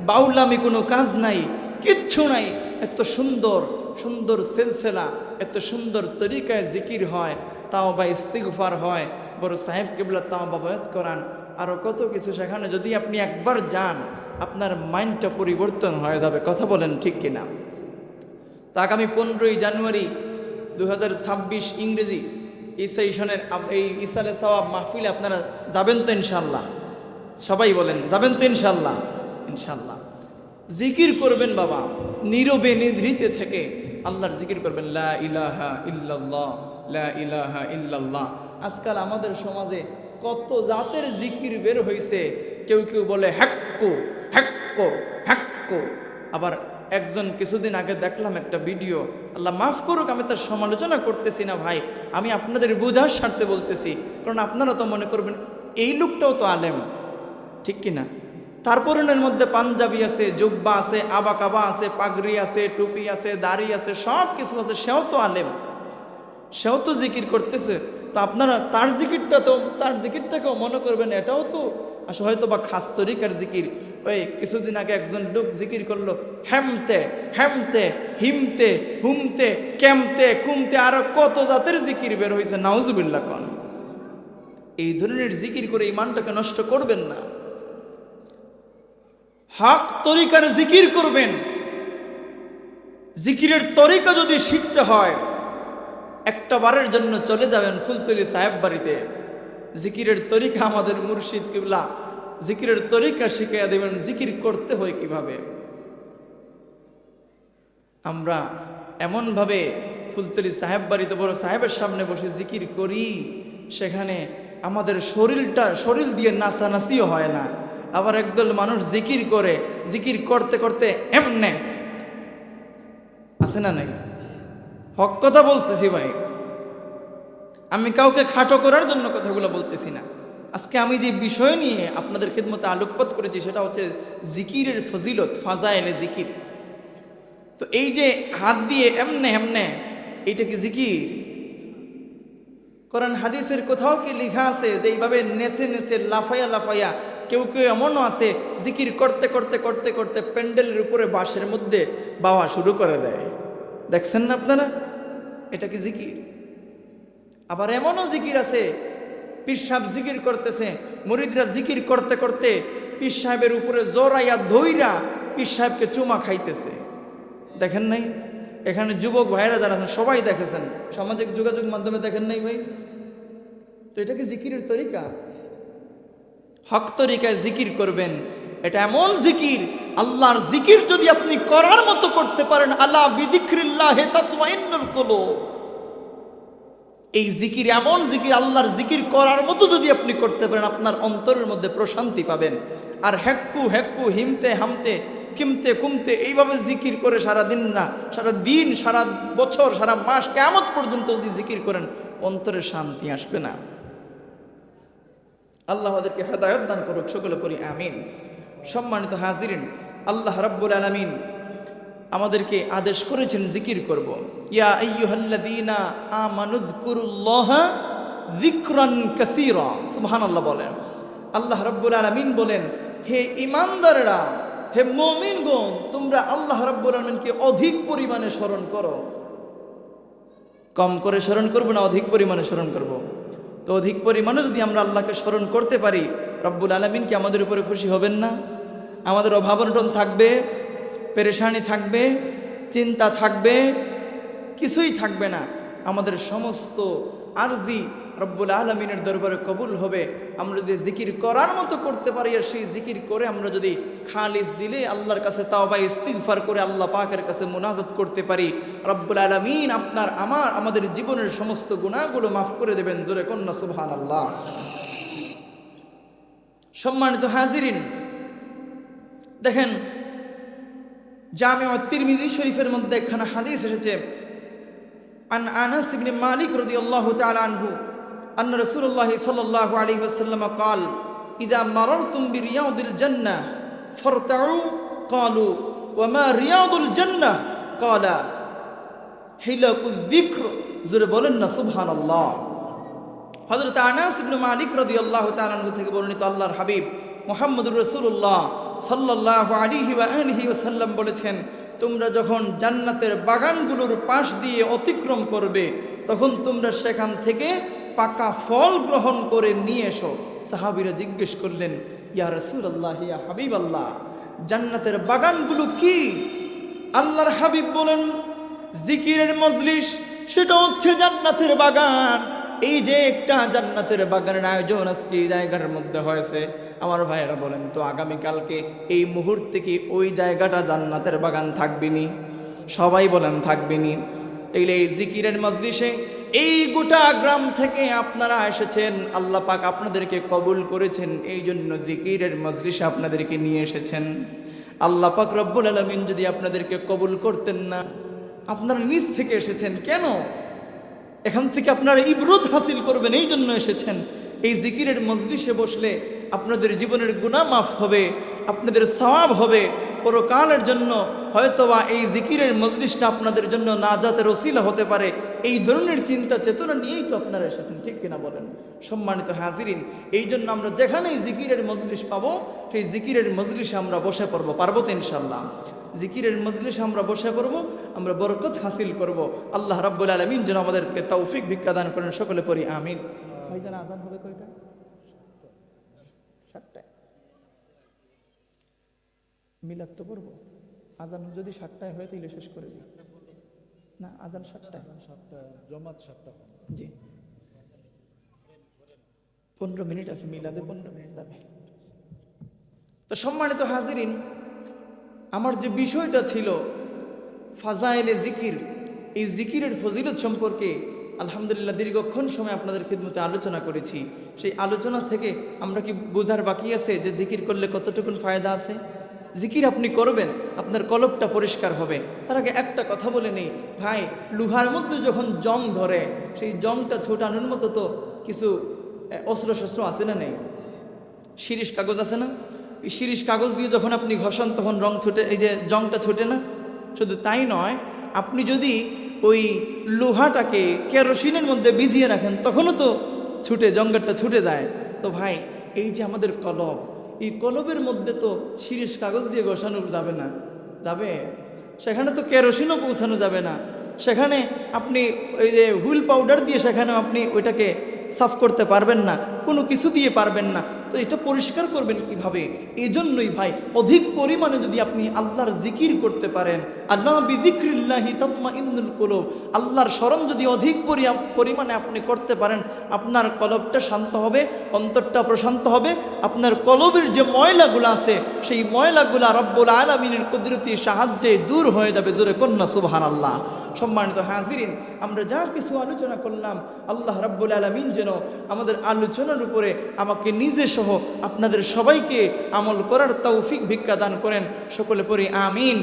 [SPEAKER 1] বাউলামি কোনো কাজ নাই, কিচ্ছু নাই। এত সুন্দর সুন্দর সিলসিলা, এত সুন্দর তরিকায় জিকির হয়, তাও বা ইস্তিগফার হয়, বড় সাহেব কিবলা তাও বাবায়াত করান, আরও কত কিছু। সেখানে যদি আপনি একবার যান, আপনার মাইন্ডটা পরিবর্তন হয়ে যাবে। কথা বলেন ঠিক কিনা? তা আগামী 15ই জানুয়ারি 2026 ইংরেজি এই সেশনের এই ইসালে সওয়াব মাহফিলে আপনারা যাবেন তো ইনশাল্লাহ? সবাই বলেন, যাবেন তো ইনশাল্লাহ? ইনশাল্লাহ জিকির করবেন বাবা, নীরবে নিভৃতে থেকে আল্লাহর জিকির করবেন, লা ইলাহা ইল্লাল্লাহ, লা ইলাহা ইল্লাল্লাহ। আজকাল আমাদের সমাজে কত জাতের জিকির বের হয়েছে। কেউ কেউ বলে হ্যাক্কো হ্যাক্কো হ্যাক্কো। আবার একজন কিছুদিন আগে দেখলাম একটা ভিডিও, আল্লাহ মাফ করুক, আমি তার সমালোচনা করতেছি না ভাই, আমি আপনাদের বোঝার স্বার্থে বলতেছি, কারণ আপনারা তো মনে করবেন এই লোকটাও তো আলেম, ঠিক কিনা? তারপরে এর মধ্যে পাঞ্জাবি আছে, জুব্বা আছে, আবাকাবা আছে, পাগড়ি আছে, টুপি আছে, দাড়ি আছে, সব কিছু আছে, সেও তো আলেম, সেও তো জিকির করতেছে। তো আপনারা তার জিকিরটাকেও মনে করবেন এটাও তো আসলে হয়তো বা খাস তরিকার জিকির। ওই কিছুদিন আগে একজন লোক জিকির করলো, হেমতে হেমতে হিমতে হুমতে কেমতে কুমতে, আরো কত জাতের জিকির বের হয়েছে। নাউজুবিল্লাহ কোন! এই ধরনের জিকির করে ইমানটাকে নষ্ট করবেন না। হক তরিকার জিকির করবেন। জিকিরের তরিকা যদি শিখতে হয়, একটা বারের জন্য চলে যাবেন ফুলতলি সাহেব বাড়িতে। জিকিরের তরিকা আমাদের মুর্শিদ কিবলা জিকিরের তরিকা শিখিয়ে দেবেন, জিকির করতে হয় কিভাবে। আমরা এমনভাবে ফুলতলি সাহেব বাড়িতে বড় সাহেবের সামনে বসে জিকির করি, সেখানে আমাদের শরীর দিয়ে নাচানাচিও হয় না। আবার একদল মানুষ জিকির করে, জিকির করতে করতে এমনে আছে না নাই? হক কথা বলতেছি ভাই, আমি কাউকে খাটো করার জন্য কথাগুলো বলতেছি না। আজকে আমি যে বিষয় নিয়ে আপনাদের খিদমতে আলোকপাত করেছি সেটা হচ্ছে জিকিরের ফজিলত, ফাজাইলে জিকির। তো এই যে হাত দিয়ে এমনে এমনে, এইটা কি জিকির? কোরআন হাদিসের কোথাও কি লেখা আছে যে এইভাবে নেচে নেচে লাফাইয়া লাফাইয়া? কেউ কেউ এমনও আছে জিকির করতে করতে করতে করতে প্যান্ডেলের উপরে বাঁশের মধ্যে বাওয়া শুরু করে দেয়, দেখছেন না আপনারা? এটা কি জিকির? আবার এমনও জিকির আছে, পীর সাহেব জিকির করতেছে, মুরিদরা জিকির করতে করতে পীর সাহেবের উপরে জোরাইয়া ধইরা পীর সাহেবকে চুমা খাইতেছে, দেখেন নাই? এখানে যুবক ভাইরা যারা আছেন সবাই দেখেছেন, সামাজিক যোগাযোগ মাধ্যমে দেখেন নাই ভাই? তো এটা কি জিকিরের তরিকা? হক তরিকায় জিকির করবেন, এটা এমন জিকির, আল্লাহর জিকির যদি আপনি করার মতো করতে পারেন, আলা বিযিকরিল্লাহি তাতমাইন্নুল কুলুব, এই জিকির এমন জিকির, আল্লাহর জিকির করার মতো যদি আপনি করতে পারেন, আপনার অন্তরের মধ্যে প্রশান্তি পাবেন। আর হেক্কু হেক্কু হিমতে হামতে কিমতে কুমতে এইভাবে জিকির করে সারা দিন না, সারা দিন, সারা বছর, সারা মাস, কিয়ামত পর্যন্ত যদি জিকির করেন, অন্তরে শান্তি আসবে না। আল্লাহ আমাদেরকে হেদায়েত দান করুক, সকলে পড়ি আমিন। সম্মানিত হাজিরিন, আল্লাহ রাব্বুল আলামিন আমাদেরকে আদেশ করেছেন জিকির করব। ইয়া আইয়ুহাল্লাযীনা আমানুযকুরুল্লাহা যিকরান কাসীরা, সুবহানাল্লাহ বলেন। আল্লাহ রাব্বুল আলামিন বলেন, হে ঈমানদাররা, হে মুমিনগণ, তোমরা আল্লাহ রাব্বুল আলামিনকে অধিক পরিমাণে স্মরণ করো। কম করে স্মরণ করব না অধিক পরিমাণে স্মরণ করব? তো অধিক পরিমাণে যদি আমরা আল্লাহকে স্মরণ করতে পারি, রব্বুল আলামিন কি আমাদের উপরে খুশি হবেন না? আমাদের অভাব অনটন থাকবে, পেরেশানি থাকবে, চিন্তা থাকবে, কিছুই থাকবে না। আমাদের সমস্ত আরজি রব্বুল আলামিনের দরবারে কবুল হবে। আমরা যদি জিকির করার মতো করতে পারি, আর সেই জিকির করে আমরা যদি খালিস দিলে আল্লাহর কাছে তাওবা ইস্তিগফার করে আল্লাহ পাকের কাছে মুনাজাত করতে পারি, রব্বুল আলামিন আপনার আমাদের জীবনের সমস্ত গুনাহগুলো মাফ করে দেবেন। জোরে কন্যা সুবহানাল্লাহ। সম্মানিত হাজিরিন, দেখেন জামিউ তিরমিজি শরীফের মধ্যে একখানা হাদিস এসেছে, আন আনাস ইবনে মালিক রাদিয়াল্লাহু তাআলা আনহু আন্না রাসূলুল্লাহ সাল্লাল্লাহু আলাইহি ওয়াসাল্লাম قال ইযা মারারতুম বিরিয়াদিল জান্নাহ ফারতাউ ক্বালু ওয়া মা রিয়াদুল জান্নাহ ক্বালা হিলাকুয যিকর। জোরে বলেন না সুবহানাল্লাহ। হযরত আনাস ইবনে মালিক রাদিয়াল্লাহু তাআলা আনহু থেকে বর্ণিত, আল্লাহর হাবিব মুহাম্মদুর রাসূলুল্লাহ সাল্লাল্লাহু আলাইহি ওয়া আলিহি ওয়াসাল্লাম বলেছেন, তোমরা যখন জান্নাতের বাগানগুলোর পাশ দিয়ে অতিক্রম করবে, তখন তোমরা সেখান থেকে পাকা ফল গ্রহণ করে নিয়ে এসো। সাহাবীরা জিজ্ঞেস করলেন, ইয়া রাসূলুল্লাহ, ইয়া হাবিবাল্লাহ, জান্নাতের বাগানগুলো কি? আল্লাহর হাবিব বলেন, জিকিরের মজলিস, সেটা হচ্ছে জান্নাতের বাগান। এই যে একটা জান্নাতের বাগানের আয়োজন আজকে এই জায়গার মধ্যে হয়েছে, আমার ভাইয়েরা বলেন তো আগামীকালকে এই মুহূর্তে কি ওই জায়গাটা জান্নাতের বাগান থাকবেনি? সবাই বলেন থাকবেনি। এগুলো এই জিকিরের মজলিসে এই গোটা গ্রাম থেকে আপনারা এসেছেন, আল্লাহ পাক আপনাদেরকে কবুল করেছেন, এই জন্য জিকিরের মজলিসে আপনাদেরকে নিয়ে এসেছেন। আল্লাহ পাক রব্বুল আলামিন যদি আপনাদেরকে কবুল করতেন না, আপনারা নিজ থেকে এসেছেন কেন? এখান থেকে আপনারা ইবরত হাসিল করবেন, এই জন্য এসেছেন। এই জিকিরের মজলিসে বসলে আপনাদের জীবনের গুনাহ মাফ হবে, আপনাদের সওয়াব হবে পরকালের জন্য। হয়তোবা এই জিকিরের মজলিসটা আপনাদের জন্য নাজাতের ওসিলা হতে পারে। এই ধরনের চিন্তা চেতনা নিয়েই তো আপনারা এসেছেন, ঠিক কিনা বলেন? সম্মানিত হাজিরিন, এই জন্য আমরা যেখানেই জিকিরের মজলিস পাবো, সেই জিকিরের মজলিসে আমরা বসে পড়বো। পারবো তো ইনশাআল্লাহ? জিকিরের মজলিসে আমরা বসে পড়বো, আমরা বরকত হাসিল করব। আল্লাহ রাব্বুল আলামিন যেন আমাদেরকে তৌফিক ভিক্ষা দান করেন, সকলে পড়ি আমিন। ভাইজান আজান হবে কয়টা? 7টায়। মিলাদ তো পড়বো। আজান যদি 7টায় হয় তাহলে শেষ করে দিই। না, আজান 7টায়,
[SPEAKER 2] জমাত 7টা।
[SPEAKER 1] জি, 15 মিনিট আছে, মিলাদে 15 মিনিট যাবে। তো সম্মানিত হাজিরিন, আমার যে বিষয়টা ছিল ফাজাইলে জিকির, এই জিকিরের ফজিলত সম্পর্কে আলহামদুলিল্লাহ দীর্ঘক্ষণ সময় আপনাদের খিদমতে আলোচনা করেছি। সেই আলোচনা থেকে আমরা কি বোঝার বাকি আছে যে জিকির করলে কতটুকুন ফায়দা আছে? জিকির আপনি করবেন, আপনার কলবটা পরিষ্কার হবে। তার আগে একটা কথা বলে নেই ভাই, লোহার মধ্যে যখন জং ধরে, সেই জংটা ছোটানোর মতো তো কিছু অস্ত্র শস্ত্র আছে না নেই? শিরিষ কাগজ আছে না? এই শিরিষ কাগজ দিয়ে যখন আপনি ঘষান তখন রং ছুটে, এই যে জংটা ছুটে না? শুধু তাই নয়, আপনি যদি ওই লোহাটাকে কেরোসিনের মধ্যে ভিজিয়ে রাখেন তখনও তো ছুটে, জঙ্গলটা ছুটে যায়। তো ভাই, এই যে আমাদের কলব, এই কলবের মধ্যে তো শিরিষ কাগজ দিয়ে ঘষানো যাবে না, যাবে? সেখানে তো কেরোসিনও পৌঁছানো যাবে না, সেখানে আপনি ওই যে হুইল পাউডার দিয়ে সেখানেও আপনি ওইটাকে সাফ করতে পারবেন না, কোনো কিছু দিয়ে পারবেন না। তো এটা পরিষ্কার করবেন কিভাবে? এই জন্যই ভাই, অধিক পরিমাণে যদি আপনি আল্লাহর জিকির করতে পারেন, আল্লাহ বিযিকরিল্লাহি তাতমাইন্নুল কুলুব, আল্লাহর স্মরণ যদি অধিক পরিমাণে আপনি করতে পারেন, আপনার কলবটা শান্ত হবে, অন্তরটা প্রশান্ত হবে। আপনার কলবের যে ময়লাগুলো আছে, সেই ময়লাগুলা রব্বুল আলামিনের কুদরতি সাহায্যে দূর হয়ে যাবে। জোরে কন্যা সুবহানাল্লাহ। সম্মানিত হাজিরিন, আমরা যা কিছু আলোচনা করলাম, আল্লাহ রাব্বুল আলামিন যেন আমাদের আলোচনার উপরে আমাকে নিজে সহ আপনাদের সবাইকে আমল করার তৌফিক ভিক্ষা দান করেন। সকলে পড়ি আমিন।